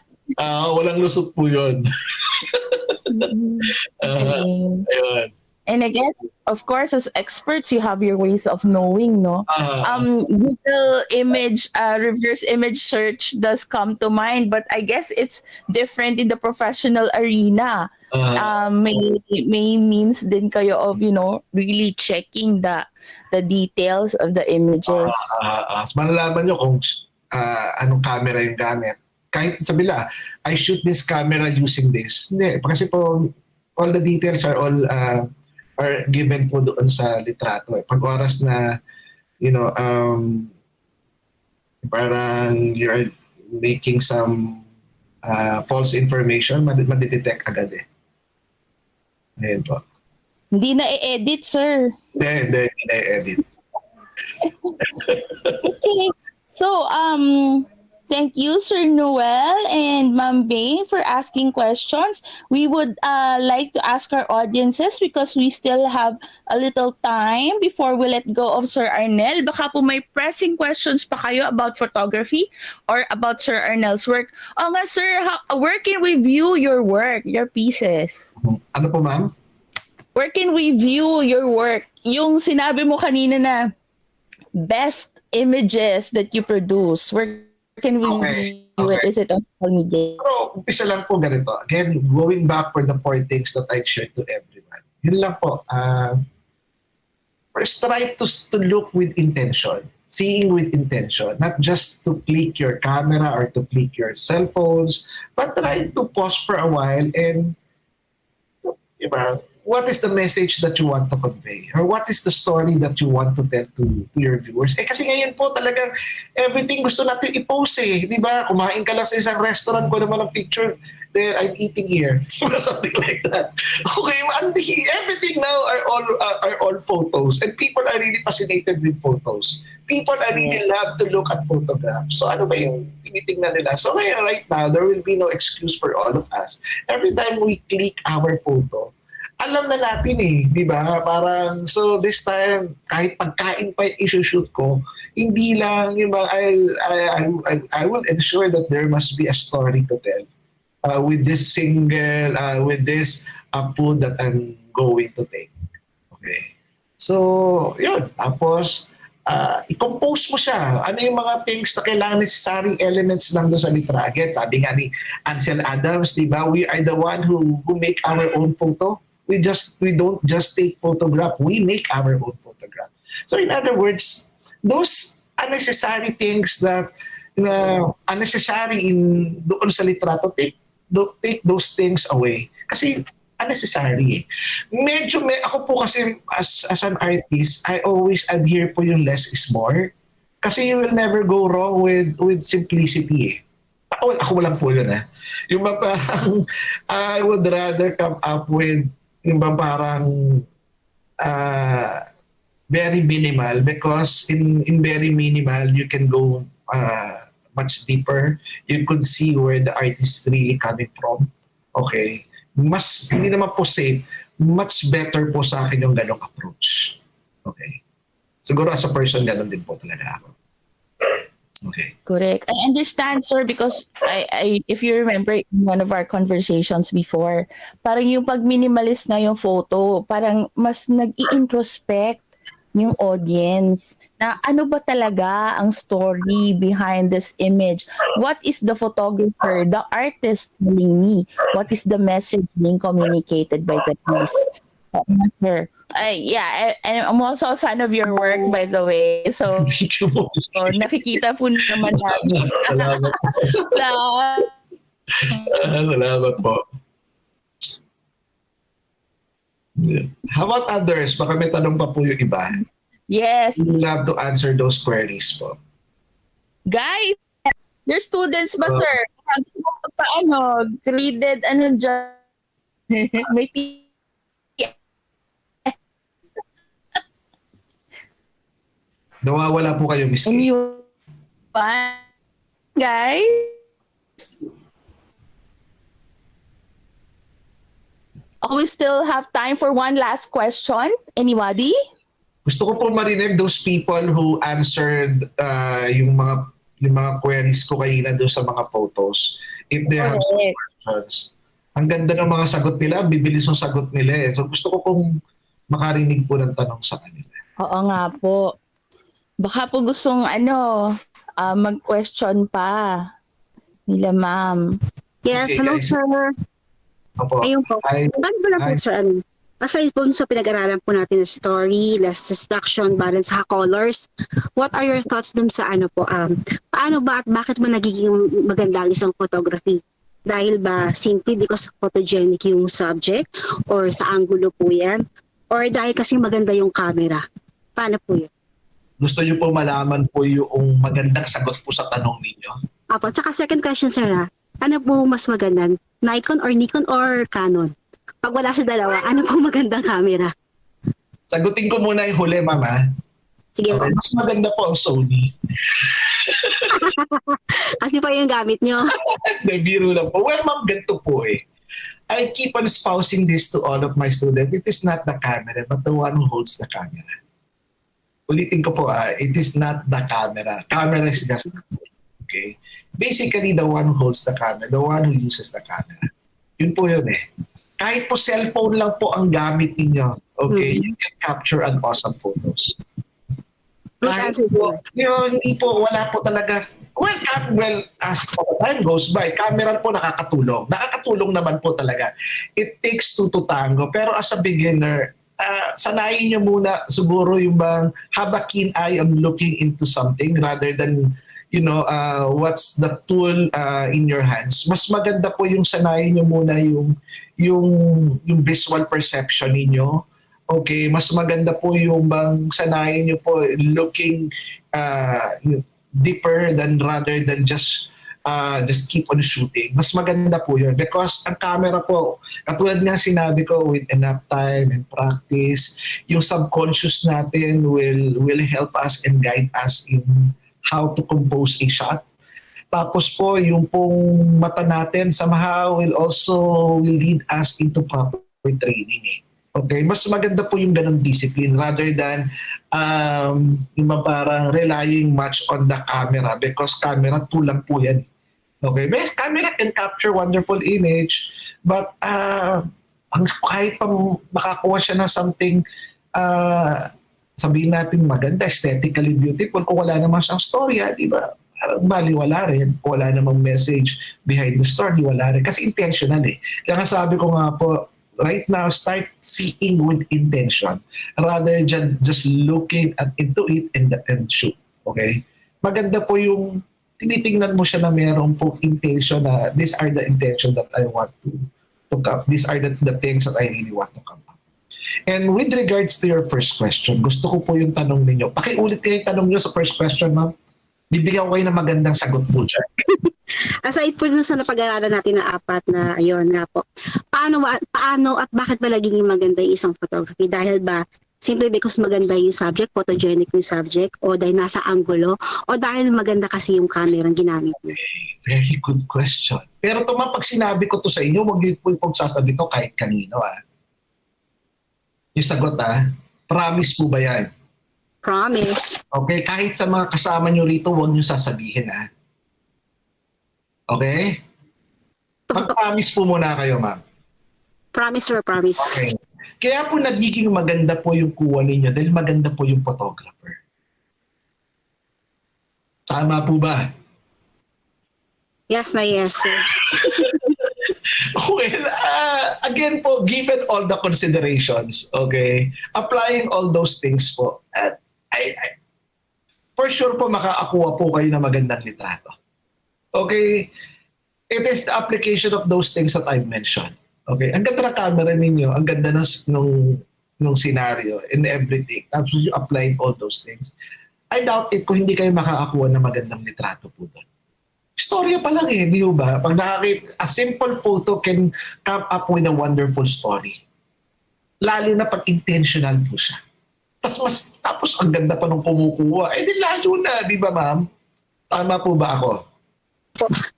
Walang lusot po yun. Ayun. And I guess, of course, as experts, you have your ways of knowing, no? Google image, reverse image search does come to mind, but I guess it's different in the professional arena. May means din kayo of, really checking the details of the images. Malalaman nyo kung anong camera yung gamit. Kahit sabi lang, I shoot this camera using this. Hindi, kasi po, all the details are all are given po doon sa litrato. Pag oras na, parang you're making some false information, madidetect agad eh. Ayun po. Hindi na i-edit, sir. Hindi na i-edit. Okay. So, thank you, Sir Noel and Ma'am Bane, for asking questions. We would like to ask our audiences, because we still have a little time before we let go of Sir Arnel. Baka po may pressing questions pa kayo about photography or about Sir Arnel's work. O nga, sir, where can we view your work, your pieces? Ano po, ma'am? Where can we view your work? Yung sinabi mo kanina na best images that you produce, where can we view it? Is it on social media? Pero umpisa lang po ganito. Again, going back for the 4 things that I've shared to everyone. Yun lang po. First, try to look with intention. Seeing with intention. Not just to click your camera or to click your cell phones, but try to pause for a while and what is the message that you want to convey? Or what is the story that you want to tell to your viewers? Kasi ngayon po talagang everything gusto natin i-post Di ba? Kumain ka lang sa isang restaurant ko naman ang picture, there I'm eating here. Something like that. Okay, everything now are all photos and people are really fascinated with photos. People are really love to look at photographs. So ano ba yung tinitingnan nila? So ngayon, right now, there will be no excuse for all of us. Every time we click our photo, alam na natin di ba? Parang, so this time, kahit pagkain pa i-shoot ko, hindi lang, I will ensure that there must be a story to tell with this with this food that I'm going to take. Okay. So, yun. Tapos, i-compose mo siya. Ano yung mga things na kailangan necessary elements lang doon sa litra. Again, sabi nga ni Ansel Adams, di ba? We are the one who make our own photo. We don't just take photograph. We make our own photograph. So in other words, those unnecessary things that unnecessary doon sa litrato, take those things away. Kasi unnecessary ako po kasi as an artist, I always adhere po yung less is more. Kasi you will never go wrong with simplicity Ako lang po yun Yung parang I would rather come up with yung parang very minimal because in very minimal you can go much deeper. You could see where the artist is really coming from. Okay. Mas hindi naman po safe. Much better po sa akin yung ganong approach. Okay. Siguro as a person, ganon din po talaga ako. Okay. Correct. I understand, sir, because I if you remember in one of our conversations before, parang yung pag minimalist na yung photo, parang mas nag-i-introspect yung audience na ano ba talaga ang story behind this image? What is the photographer, the artist telling me? What is the message being communicated by the piece? Sir. I'm also a fan of your work, by the way. So, nakikita po naman namin. Salamat. Salamat po. How about others? Baka may tanong pa po yung iba. Yes. We love to answer those queries po. Guys, your students ba, sir? Graded, dyan? May Nawawala po kayo, Miss Kay. Guys? We still have time for one last question. Anybody? Gusto ko po marinig those people who answered yung mga queries ko kanina doon sa mga photos. If they have some questions. Ang ganda ng mga sagot nila, bibilis yung sagot nila So gusto ko pong makarinig po ng tanong sa kanila. Oo nga po. Baka po gustong mag-question pa nila, ma'am. Yes, Okay, hello, guys. sir. Opo. Ayun po. Hi. Bakit ba lang po, Hi. sir, aside po sa pinag-aralan po natin ng story, less distraction, balance, colors, what are your thoughts dun sa paano ba at bakit mo nagiging maganda ang isang photography? Dahil ba simply because photogenic yung subject or sa angulo po yan? Or dahil kasi maganda yung camera? Paano po yun? Gusto niyo po malaman po yung magandang sagot po sa tanong ninyo? Apo, tsaka second question, sir, ano po mas maganda? Nikon or Canon? Pag wala sa dalawa, ano po magandang camera? Sagutin ko muna yung huli, mama. Sige po. Okay, mas maganda po ang Sony. Kasi pa yung gamit nyo. Biro lang po. Well, ma'am, ganito po I keep on espousing this to all of my students. It is not the camera, but the one who holds the camera. Ulitin ko po, it is not the camera. Camera is just the tool. Okay? Basically, the one who holds the camera, the one who uses the camera. Yun po yun Kahit po cellphone lang po ang gamit ninyo, okay, you can capture an awesome photos. Good Kahit answer, po, sir. hindi po, wala po talaga. Well, as time goes by, camera po nakakatulong. Nakakatulong naman po talaga. It takes two to tango. Pero as a beginner, sanayin nyo muna siguro yung bang have a keen eye on looking into something rather than what's the tool in your hands. Mas maganda po yung sanayin nyo muna yung visual perception ninyo. Okay, mas maganda po yung bang sanayin nyo po looking deeper than rather than just keep on shooting. Mas maganda po yun because ang camera po, katulad nga sinabi ko, with enough time and practice, yung subconscious natin will help us and guide us in how to compose a shot. Tapos po, yung pong mata natin somehow will lead us into proper training. Okay, mas maganda po yung ganong discipline rather than yung parang relying much on the camera because camera tulang po yan. Okay, but camera can capture wonderful image but kahit pa makakuha siya ng something sabihin natin maganda, aesthetically beautiful, kung wala naman siyang storya, di ba? Baliwala rin. Wala namang message behind the story, wala rin. Kasi intentional eh. Kaya nga sabi ko nga po, right now, start seeing with intention rather than just looking into it and shoot. Okay? Maganda po yung tinitingnan mo siya na meron po intention na these are the intention that I want to come. These are the things that I really want to come up. And with regards to your first question, gusto ko po yung tanong ninyo. Pakiulit kayo yung tanong nyo sa first question, ma'am. Bibigyan ko kayo ng magandang sagot po dyan. Aside po dun sa napag-aralan natin na apat na ayun nga po. Paano at bakit ba naging maganda yung isang photography? Dahil ba simply because maganda yung subject, photogenic yung subject, o dahil nasa angulo, o dahil maganda kasi yung camera ang ginamit mo? Very good question. Pero pag sinabi ko to sa inyo, huwag niyo po ipagsasabi to kahit kanino. Yung sagot promise po ba yan? Promise. Okay, kahit sa mga kasama nyo rito, huwag nyo sasabihin Okay? Mag-promise po muna kayo, ma'am. Promise or promise. Okay. Kaya po nagiging maganda po yung kuha ninyo dahil maganda po yung photographer. Tama po ba? Yes na yes, sir. Well, again po, given all the considerations, okay, applying all those things po, at for sure po makakakuha po kayo ng magandang litrato. Okay? It is the application of those things that I've mentioned. Okay? Ang ganda ng camera ninyo, ang ganda nung scenario and everything. Tapos you applied all those things. I doubt it kung hindi kayo makakakuha ng magandang litrato po doon. Storya pa lang di ba? Pag nakakita, a simple photo can come up with a wonderful story. Lalo na pag intentional po siya. Tapos ang ganda pa nung kumukuha. Di lalo na, di ba ma'am? Tama po ba ako?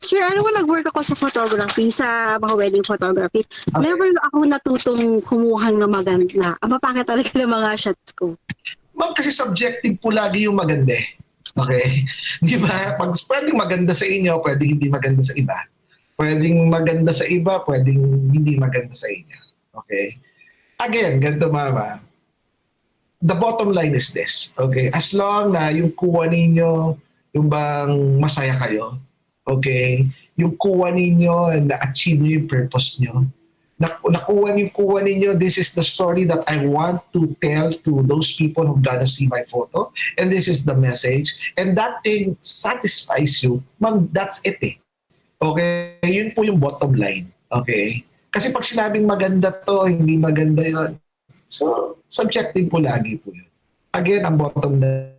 Sir, nag-work ako sa photography, sa mga wedding photography. Okay. Never ako natutong kumuha ng maganda. Ang mapakit talaga ng mga shots ko. Ma'am, kasi subjective po lagi yung maganda. Okay? Di ba? Pwedeng maganda sa inyo, pwedeng hindi maganda sa iba. Pwedeng maganda sa iba, pwedeng hindi maganda sa inyo. Okay? Again, ganito mama. The bottom line is this. Okay? As long na yung kuha ninyo, yung bang masaya kayo, okay? Yung kuha ninyo, na-achieve nyo yung purpose nyo, nakuha ninyo, this is the story that I want to tell to those people who gonna see my photo, and this is the message, and that thing satisfies you, ma'am, that's it Okay? Yun po yung bottom line. Okay? Kasi pag sinabing maganda to, hindi maganda yun, so subjective po lagi po yun. Again, ang bottom line.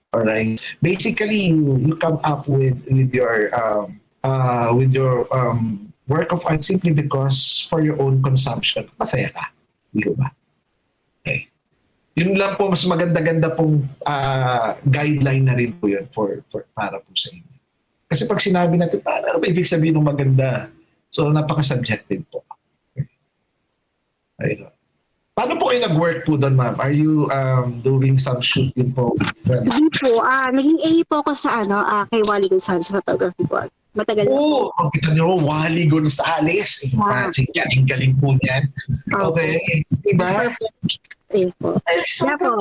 Alright? Basically, you come up with your work of art simply because for your own consumption, masaya ka. Di ba? Okay. Yun lang po, mas maganda-ganda pong guideline na rin po yun para po sa inyo. Kasi pag sinabi natin, ano ba ibig sabihin ng maganda? So, napaka-subjective po. Okay. Ayun. Paano po kayo nag-work po doon, ma'am? Are you doing some shooting po? Hindi po. Naging A po ako sa kay Wally Gonzalez photography po. Matagal na po. Oh, kita nyo, Wally Gonzalez. Imagine yan, ang galing po niyan. Okay. Diba? Ayun po. Ay, Kaya po,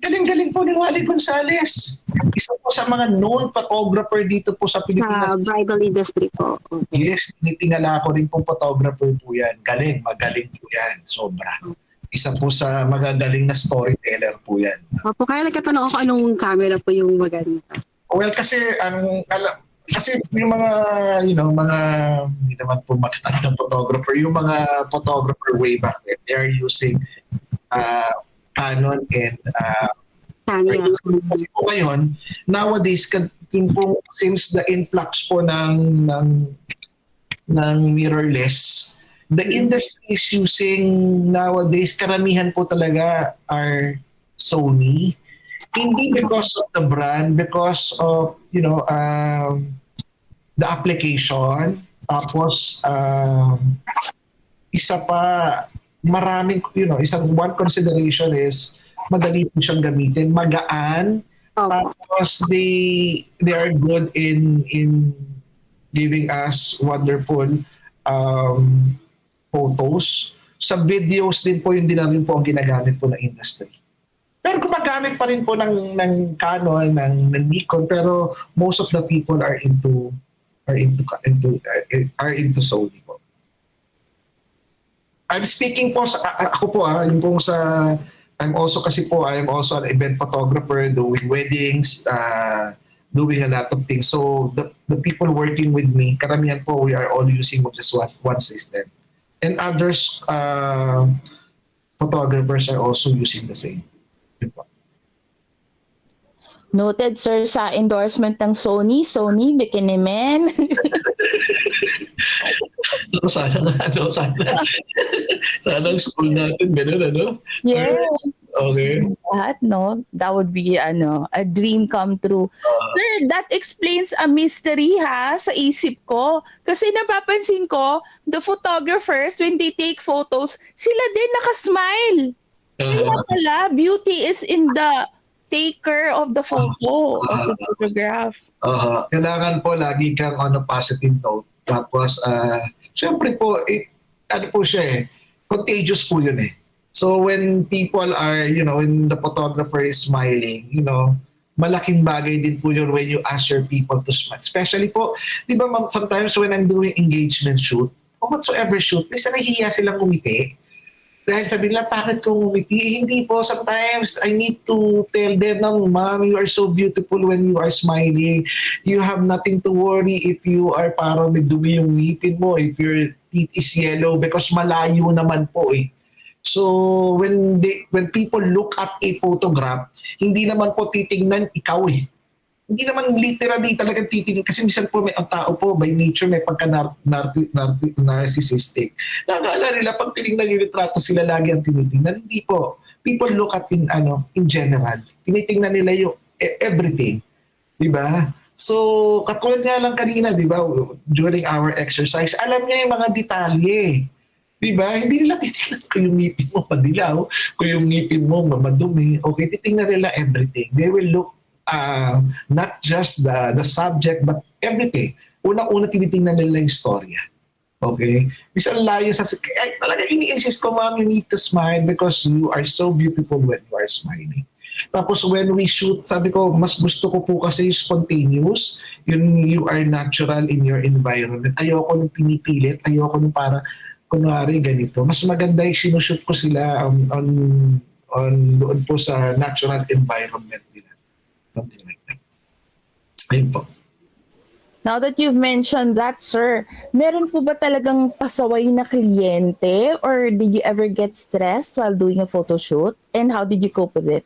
galing-galing po ni Wally Gonzales. Isa po sa mga known photographer dito po sa sa Pilipinas. bridal industry po. Okay. Yes, tinitingala ko rin pong photographer po yan. Magaling po yan. Sobra. Isa po sa magagaling na storyteller po yan. Opo, kaya nagkatanong ako anong camera po yung maganda. Well, kasi kasi yung mga, mga hindi naman po matatandang photographer, yung mga photographer way back then, they are using Canon and Tanya. kasi po ngayon, nowadays, since the influx po ng mirrorless, the industry is using nowadays, karamihan po talaga are Sony. Hindi because of the brand, because of, the application. Tapos, isa pa, maraming, one consideration is, madali po siyang gamitin, magaan, tapos they are good in giving us wonderful photos. Sa videos din po, yun din na rin po ang ginagamit po ng industry. Pero gumagamit pa rin po ng Canon, ng Nikon, pero most of the people are into Sony po. I'm speaking po ako po yung po sa I am also an event photographer doing weddings, doing a lot of things. So the people working with me, karamihan po, we are all using just one system. And others photographers are also using the same. Noted, sir, sa endorsement ng Sony, Bikini Men. Sana ang school natin, gano'n, Yes. Okay. That, no? That would be, a dream come true. Sir, that explains a mystery, sa isip ko. Kasi napapansin ko, the photographers, when they take photos, sila din nakasmile. Kaya pala, beauty is in the taker of the photo, of the photograph. Kailangan po lagi kang positive note. Tapos, syempre po, siya contagious po yun eh. So when people are, when the photographer is smiling, malaking bagay din po yun when you ask your people to smile. Especially po, di ba sometimes when I'm doing engagement shoot, or whatsoever shoot, minsan nahihiya silang umiti. Dahil sabi nila, bakit kung umiti? Hindi po. Sometimes, I need to tell them, Ma'am, you are so beautiful when you are smiling. You have nothing to worry if you are parang may dumi yung ngipin mo, if your teeth is yellow, because malayo naman po eh. So, when people look at a photograph, hindi naman po titingnan ikaw eh. Hindi naman literally talagang titingin kasi minsan po ang tao po by nature may narcissistic. Nakakala nila pag tinignan yung litrato sila lagi ang tinitingnan. Hindi po. People look at in general. Tinitingnan nila yung everything. Di ba? So, katulad nga lang kanina, di ba, during our exercise, alam niya yung mga detalye. Di ba? Hindi nila titingnan kung yung ngipin mo madilaw, kung yung ngipin mo madumi. Okay, titingnan nila everything. They will look not just the subject but everything. Unang-una tinitingnan nila yung storya. Okay? Minsan layo kaya talaga ini-insist ko, Ma'am, you need to smile because you are so beautiful when you are smiling. Tapos when we shoot, sabi ko, mas gusto ko po kasi spontaneous, you are natural in your environment. Ayoko nung pinipilit, ayoko nung para kunwari ganito. Mas maganda yung sinushoot ko sila on doon po sa natural environment nila. Something like that. Ayun po. Now that you've mentioned that, sir, meron po ba talagang pasaway na kliyente or did you ever get stressed while doing a photo shoot? And how did you cope with it?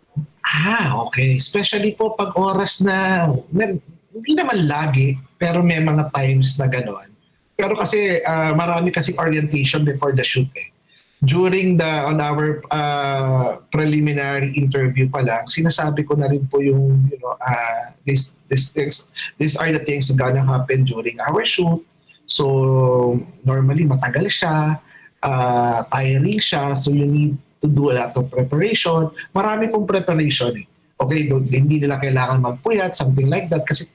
Okay. Especially po pag oras na, hindi naman lagi, pero may mga times na gano'n. Pero kasi marami kasi orientation before the shoot eh. During on our preliminary interview pa lang, sinasabi ko na rin po yung, these are the things that gonna happen during our shoot. So, normally matagal siya, tiring siya, so you need to do a lot of preparation. Marami pong preparation eh. Okay, hindi nila kailangan magpuyat, something like that, kasi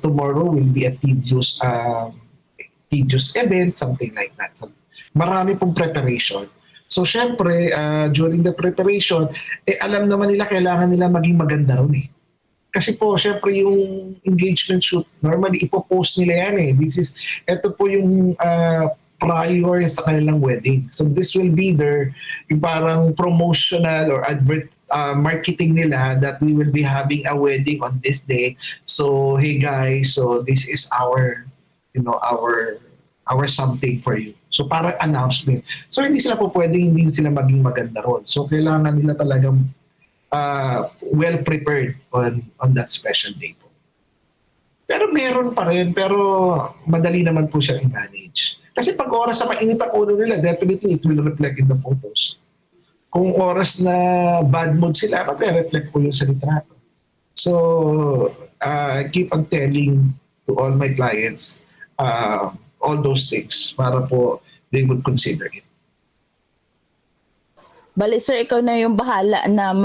tomorrow will be a tedious event, something like that. So, marami pong preparation. So syempre, during the preparation, alam naman nila kailangan nila maging maganda ron eh. Kasi po, syempre yung engagement shoot, normally ipopost nila yan eh. Ito po yung prior sa kanilang wedding. So this will be yung parang promotional or marketing nila that we will be having a wedding on this day. So hey guys, so this is our something for you. So parang announcement. So hindi sila po pwedeng hindi sila maging maganda ron. So kailangan nila talagang well prepared on that special day po. Pero meron pa rin, pero madali naman po siya i-manage. Kasi pag oras sa mainit ang ulo nila, definitely it will reflect in the photos. Kung oras na bad mood sila, mag-reflect po yun sa litrato. So, I keep on telling to all my clients all those things para po they would consider it. Bali sir, ikaw na yung bahala na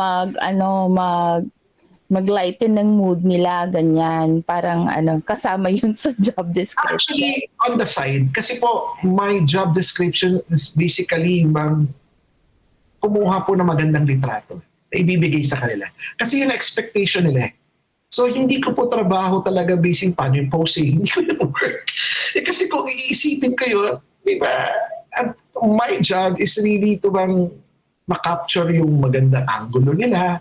mag-lighten ng mood nila, ganyan. Parang kasama yun sa job description. Actually, on the side, kasi po, my job description is basically kumuha po ng magandang litrato na ibibigay sa kanila. Kasi yun ang expectation nila eh. So, hindi ko po trabaho talaga basing paano yung posing. Hindi ko yung work. Kasi kung iisipin ko yun, di ba? At my job is really to ma-capture yung magandang angulo nila.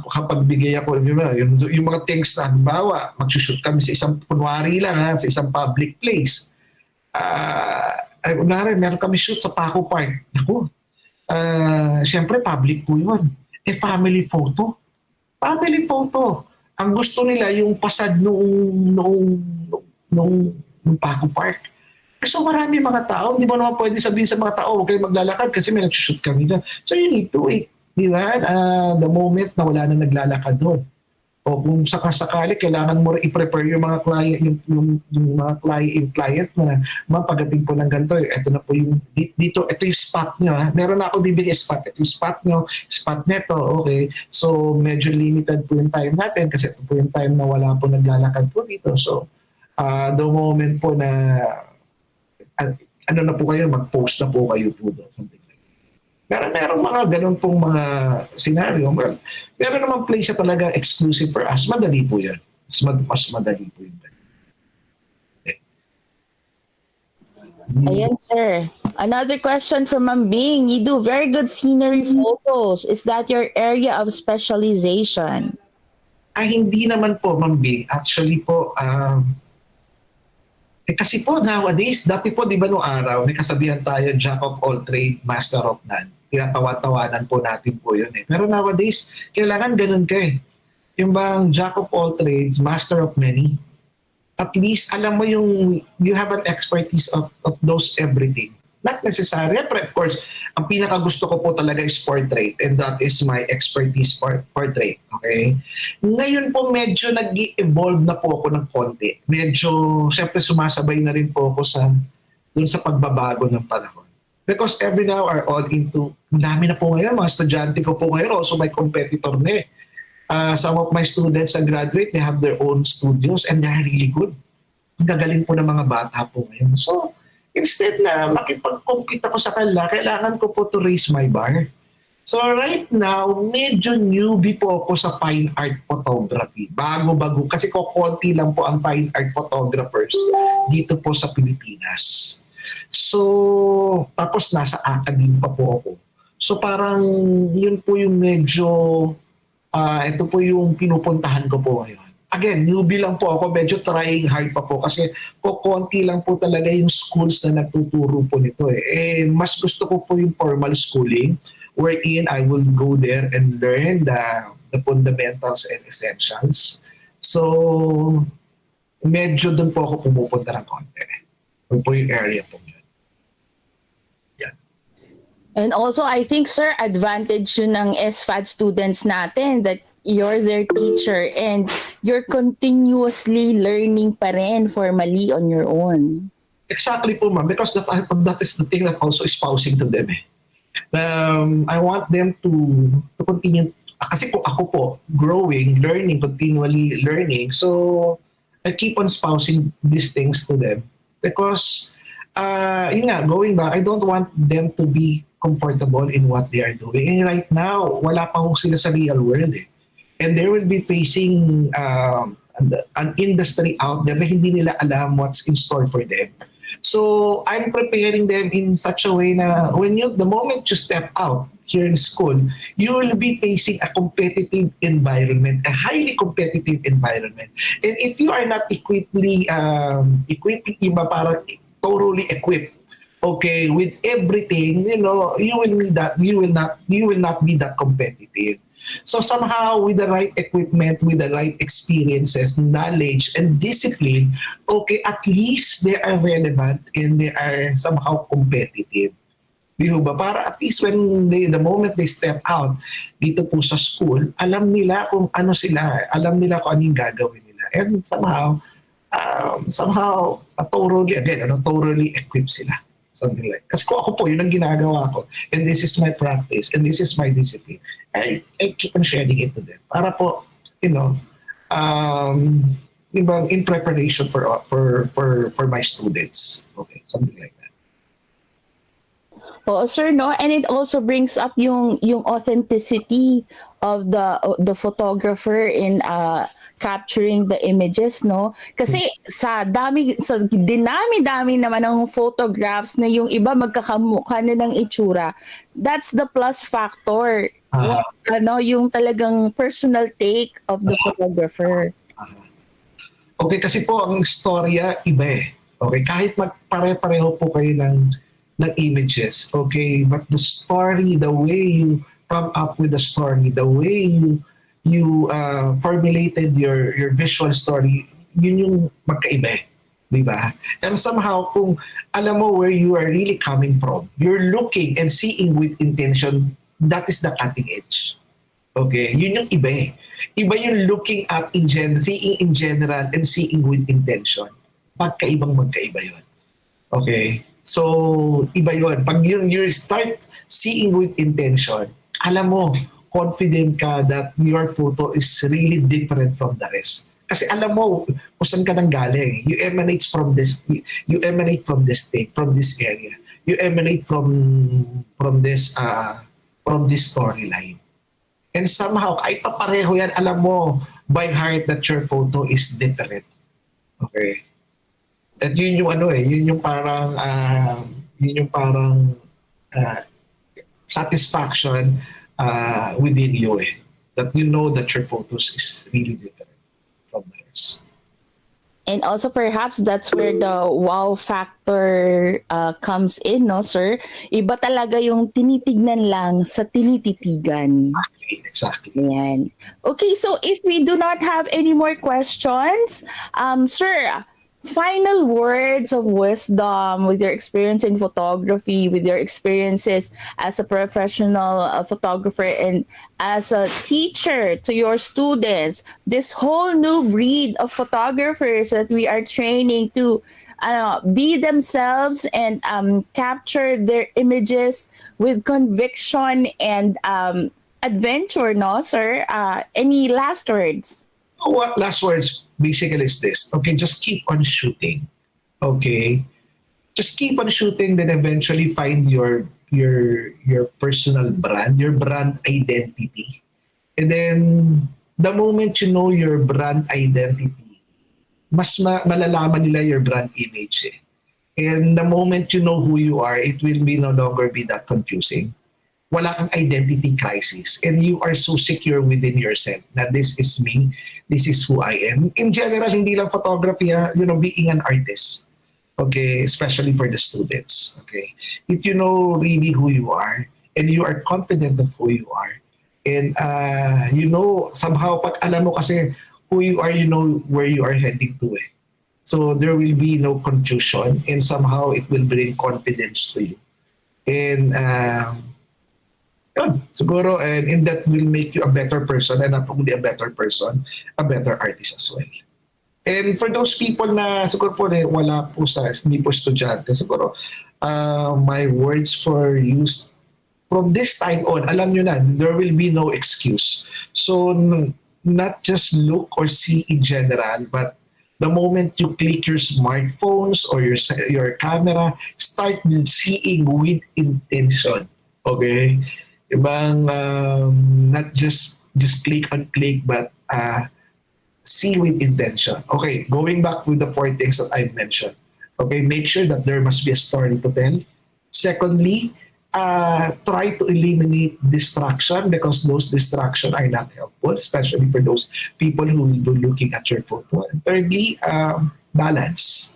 Kapag bigay ako, yung mga things na, halimbawa, mag-shoot kami sa isang, kunwari lang sa isang public place. Meron kami shoot sa Paco Park. Naku, siyempre public po yun. Family photo. Family photo. Ang gusto nila yung pasad nung Paco Park. So marami mga tao, hindi mo naman pwede sabihin sa mga tao, huwag kayo maglalakad kasi may nag-shoot kami dyan. So you need to wait, di ba? The moment na wala na naglalakad doon. O kung sakasakali, kailangan mo i-prepare yung mga client, yung mga client na pagdating po ng ganito, ito na po yung, dito, ito yung spot nyo. Ha? Meron na ako bibigay spot. Ito yung spot nyo, spot neto, okay. So medyo limited po yung time natin kasi ito po yung time na wala po naglalakad po dito. So the moment po na na po kayo, mag-post na po kayo po doon. Something like that. Meron mga ganun pong mga scenario. Well, meron naman place na talaga exclusive for us. Madali po yan. Mas madali po yun. Ayan, sir. Another question from Ma'am Bing. You do very good scenery photos. Is that your area of specialization? Hindi naman po, Ma'am Bing. Actually po, kasi po nowadays, dati po di ba noong araw, may kasabihan tayo, jack of all trade, master of none. Tinatawa-tawanan po natin po yun eh. Pero nowadays, kailangan ganun ka eh. Yung bang jack of all trades, master of many. At least, alam mo you have an expertise of those everything. Not necessary, but of course, ang pinakagusto ko po talaga is portrait and that is my expertise portrait. Okay? Ngayon po medyo nag-evolve na po ako ng konti. Medyo, syempre sumasabay na rin po ako dun sa pagbabago ng panahon. Because every now are all into, dami na po ngayon, mga estudyante ko po ngayon, also my competitor na eh. Some of my students na graduate, they have their own studios and they're really good. Ang gagaling po ng mga bata po ngayon. So, instead na makipag-compete ako sa kanila, kailangan ko po to raise my bar. So right now, medyo newbie po ako sa fine art photography. Bago-bago. Kasi konti lang po ang fine art photographers dito po sa Pilipinas. So, tapos nasa academe pa po ako. So parang yun po yung medyo, ito po yung pinupuntahan ko po ngayon. Again, newbie lang po ako, medyo trying hard pa po kasi konti lang po talaga yung schools na nagtuturo po nito eh. Mas gusto ko po yung formal schooling wherein I will go there and learn the fundamentals and essentials. So, medyo doon po ako pumupunta ng konti. Doon po yung area po yun. Yan. And also, I think, sir, advantage yun ng SFAD students natin that you're their teacher and you're continuously learning pa rin formally on your own. Exactly po, ma'am, because that is the thing that also espousing to them. I want them to continue, kasi po ako po, growing, learning, continually learning. So, I keep on espousing these things to them because, yun nga, going back, I don't want them to be comfortable in what they are doing. And right now, wala pa ho sila sa real world eh. And they will be facing an industry out there na hindi nila alam what's in store for them. So I'm preparing them in such a way na the moment you step out here in school, you will be facing a competitive environment, a highly competitive environment. And if you are not thoroughly equipped, okay, with everything, you will not be that competitive. So somehow with the right equipment, with the right experiences, knowledge, and discipline, okay, at least they are relevant and they are somehow competitive. Di ba? Para at least the moment they step out dito po sa school, alam nila kung ano sila, alam nila kung anong gagawin nila. And somehow thoroughly equipped sila. Something like, kasi ko ako po, yun ang ginagawa ko. And this is my practice, and this is my discipline. I keep on sharing it to them. Para po, in preparation for my students. Okay, something like that. Oo, sir, no? And it also brings up yung authenticity of the photographer in capturing the images, no? Kasi sa dinami-dami naman ng photographs na yung iba magkakamukha na ng itsura, that's the plus factor. Yung talagang personal take of the photographer. Okay, kasi po ang storya iba eh. Okay, kahit magpare-pareho po kayo ng images, okay, but the story, the way you come up with the story, the way you formulated your visual story, yun yung magkaiba, di ba? And somehow, kung alam mo where you are really coming from, you're looking and seeing with intention, that is the cutting edge. Okay? Yun yung iba. Iba yung looking at seeing in general and seeing with intention. Magkaiba yun. Okay? So, iba yun. Pag you start seeing with intention, alam mo, confident ka that your photo is really different from the rest. Kasi alam mo kung saan ka nang galing. You emanate from this state, from this area. You emanate from this storyline. And somehow, kahit papareho yan, alam mo by heart that your photo is different. Okay? At yun yung parang satisfaction within you that you know that your photos is really different from the rest. And also perhaps that's where the wow factor comes in, no, sir? Iba talaga yung tinitignan lang sa tinititigan. Exactly. Yan. Okay, so if we do not have any more questions, sir, final words of wisdom with your experience in photography, with your experiences as a professional photographer and as a teacher to your students, this whole new breed of photographers that we are training to be themselves and capture their images with conviction and adventure, no, sir? Any last words? What last words basically is this? Okay, just keep on shooting. Okay, just keep on shooting. Then eventually find your personal brand, your brand identity, and then the moment you know your brand identity, mas malalaman nila your brand image. And the moment you know who you are, it will no longer be that confusing. Wala kang identity crisis and you are so secure within yourself that this is me, this is who I am. In general, hindi lang photography, being an artist, okay, especially for the students, okay. If you know really who you are and you are confident of who you are and somehow pag alam mo kasi who you are, you know where you are heading to. So there will be no confusion and somehow it will bring confidence to you. And siguro, and that will make you a better person, and not only a better person, a better artist as well. And for those people na siguro po wala po hindi po estudyante, siguro my words for you from this time on, alam nyo na, there will be no excuse. So not just look or see in general, but the moment you click your smartphones or your camera, start seeing with intention. Okay? Ibang not just click on click, but see with intention. Okay, going back with the four things that I've mentioned. Okay, make sure that there must be a story to tell. Secondly, try to eliminate distraction because those distractions are not helpful, especially for those people who will be looking at your photo. And thirdly, balance.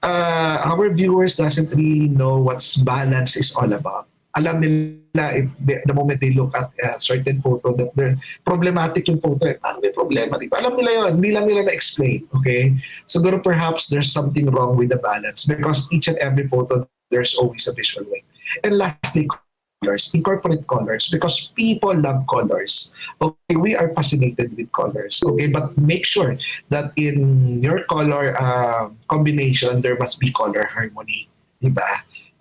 Our viewers doesn't really know what's balance is all about. Alam nila if the moment they look at a certain photo that they're problematic yung photo. Ano may problema dito? Alam nila yun. Hindi lang nila na-explain. Okay? Siguro perhaps there's something wrong with the balance because each and every photo, there's always a visual way. And lastly, colors. Incorporate colors because people love colors. Okay, we are fascinated with colors. Okay, but make sure that in your color combination, there must be color harmony. Diba?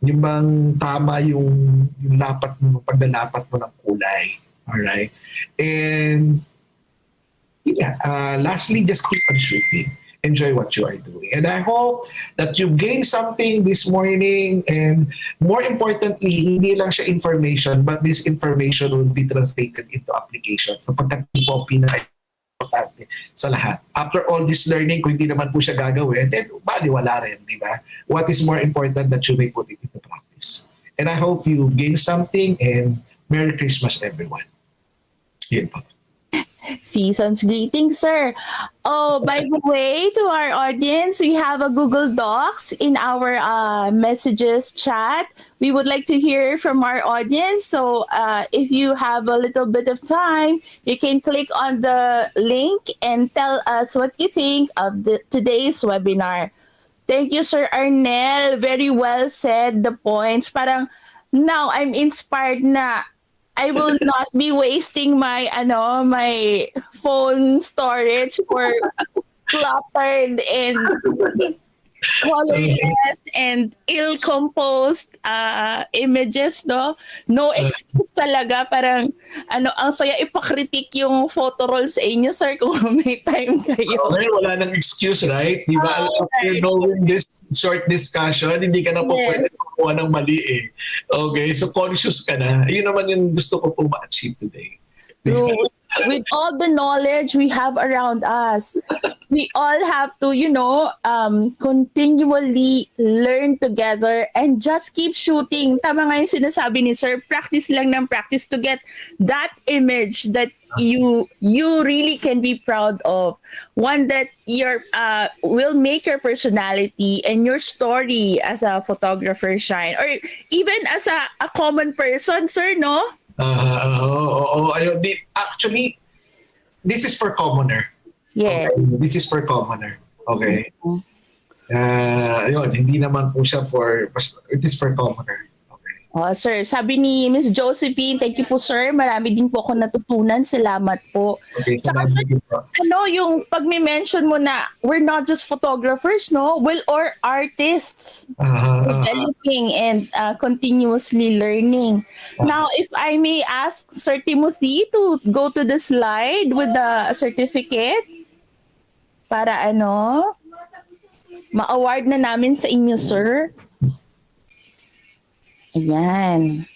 Yung bang tama yung lapat mo, paglalapat mo ng kulay. Alright? And lastly, just keep on shooting. Enjoy what you are doing. And I hope that you gained something this morning and more importantly, hindi lang siya information but this information will be translated into application. Sapagkat po pinaka-importante sa lahat. After all this learning, kung hindi naman po siya gagawin, then baliwala rin, di ba? What is more important that you may put it into practice. And I hope you gain something and Merry Christmas everyone. Yun po. Season's greetings, sir. Oh, by the way, to our audience, we have a Google Docs in our messages chat. We would like to hear from our audience. So if you have a little bit of time, you can click on the link and tell us what you think of today's webinar. Thank you, Sir Arnel. Very well said, the points. Parang now I'm inspired na I will not be wasting my my phone storage for cluttered and colorless and ill-composed images, no excuse talaga. Parang ang saya ipakritik yung photo roll sa inyo, sir, kung may time kayo. Okay, wala nang excuse, right? Di ba? After knowing this short discussion, hindi ka na po pwede kumuha ng mali eh. Okay, so conscious ka na. Yun naman yung gusto ko po ma-achieve today. True. With all the knowledge we have around us, we all have to, continually learn together and just keep shooting. Tama nga yung sinasabi ni Sir, practice lang ng practice to get that image that you really can be proud of. One that will make your personality and your story as a photographer shine. Or even as a common person, sir, no? Actually, this is for commoner. Yes. Okay? This is for commoner. Okay. Hindi naman po siya it is for commoner. Okay. Oh, sir, sabi ni Miss Josephine, thank you po, sir. Marami din po ako natutunan. Salamat po. Okay, Saka, sir, yung pag may mention mo na we're not just photographers, no? Or artists developing and continuously learning. Now, if I may ask Sir Timothy to go to the slide with the certificate para ma-award na namin sa inyo, sir. Ayan.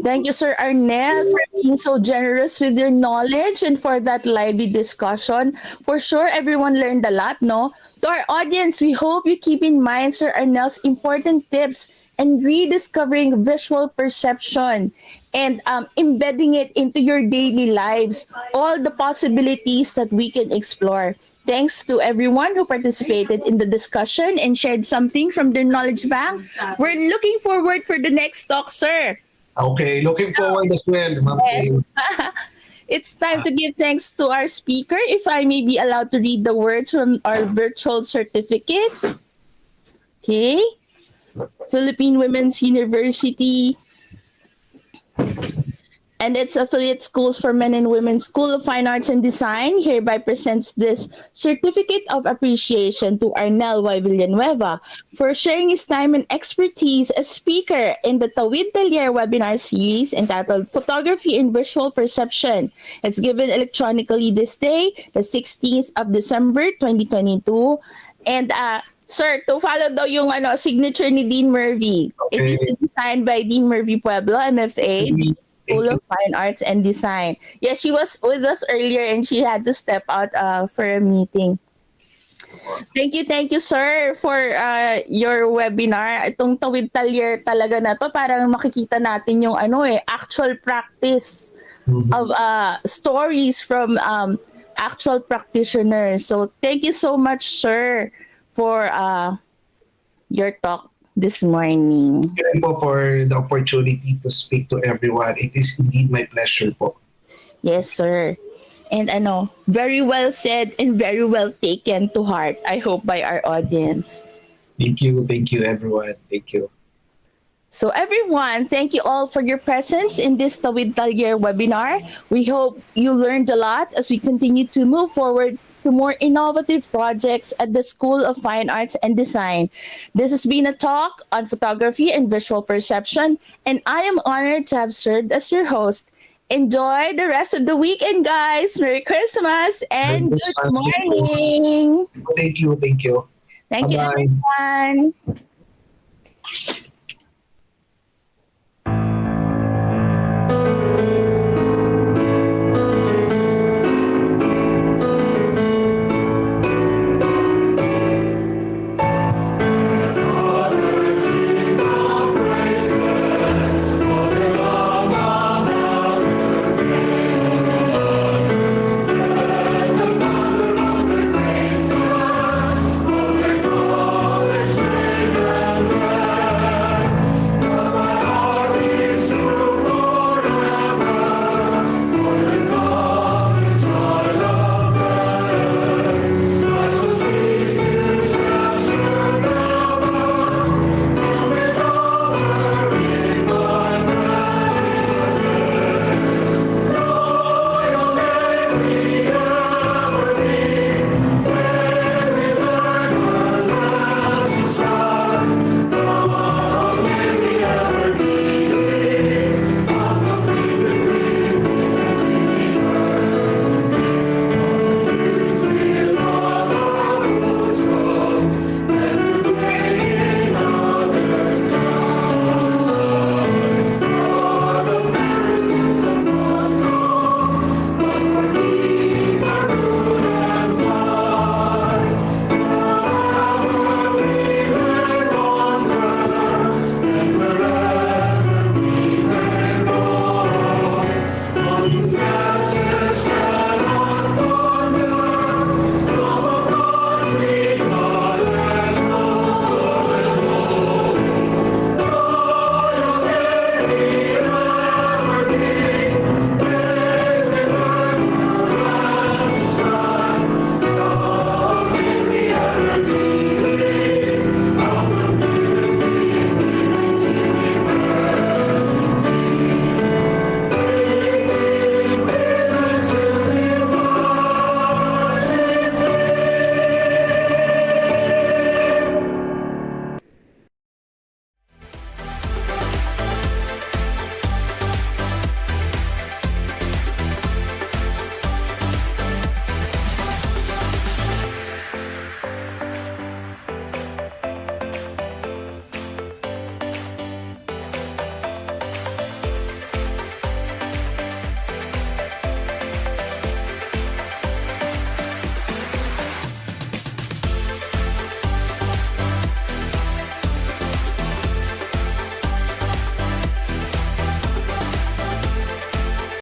Thank you, Sir Arnel, for being so generous with your knowledge and for that lively discussion. For sure, everyone learned a lot, no? To our audience, we hope you keep in mind Sir Arnel's important tips and rediscovering visual perception and embedding it into your daily lives, all the possibilities that we can explore. Thanks to everyone who participated in the discussion and shared something from their knowledge bank. We're looking forward for the next talk, sir. Okay, looking forward as well, Ma'am. Yes. It's time to give thanks to our speaker. If I may be allowed to read the words from our virtual certificate. Okay. Philippine Women's University and its affiliate schools for men and women, School of Fine Arts and Design, hereby presents this Certificate of Appreciation to Arnel Y. Villanueva for sharing his time and expertise as speaker in the Tawid Talyer webinar series entitled Photography and Visual Perception. It's given electronically this day, the 16th of December, 2022. And Sir, to follow daw yung signature ni Dean Murphy. It is Okay. designed by Dean Murphy Pueblo, MFA, Thank School you. of Fine Arts and Design. Yeah, she was with us earlier and she had to step out for a meeting. Thank you, sir, for your webinar. Itong Tawid Talyer talaga na to, parang makikita natin yung actual practice of stories from actual practitioners. So thank you so much, sir, for your talk this morning. Thank you po for the opportunity to speak to everyone. It is indeed my pleasure po. Yes, sir. And very well said and very well taken to heart, I hope, by our audience. Thank you everyone. Thank you. So everyone, thank you all for your presence in this Tawid Talyer webinar. We hope you learned a lot as we continue to move forward to more innovative projects at the School of Fine Arts and Design. This has been a talk on photography and visual perception, and I am honored to have served as your host. Enjoy the rest of the weekend, guys. Merry Christmas and Merry good Christmas. morning. Thank you. Thank you, Bye-bye. everyone.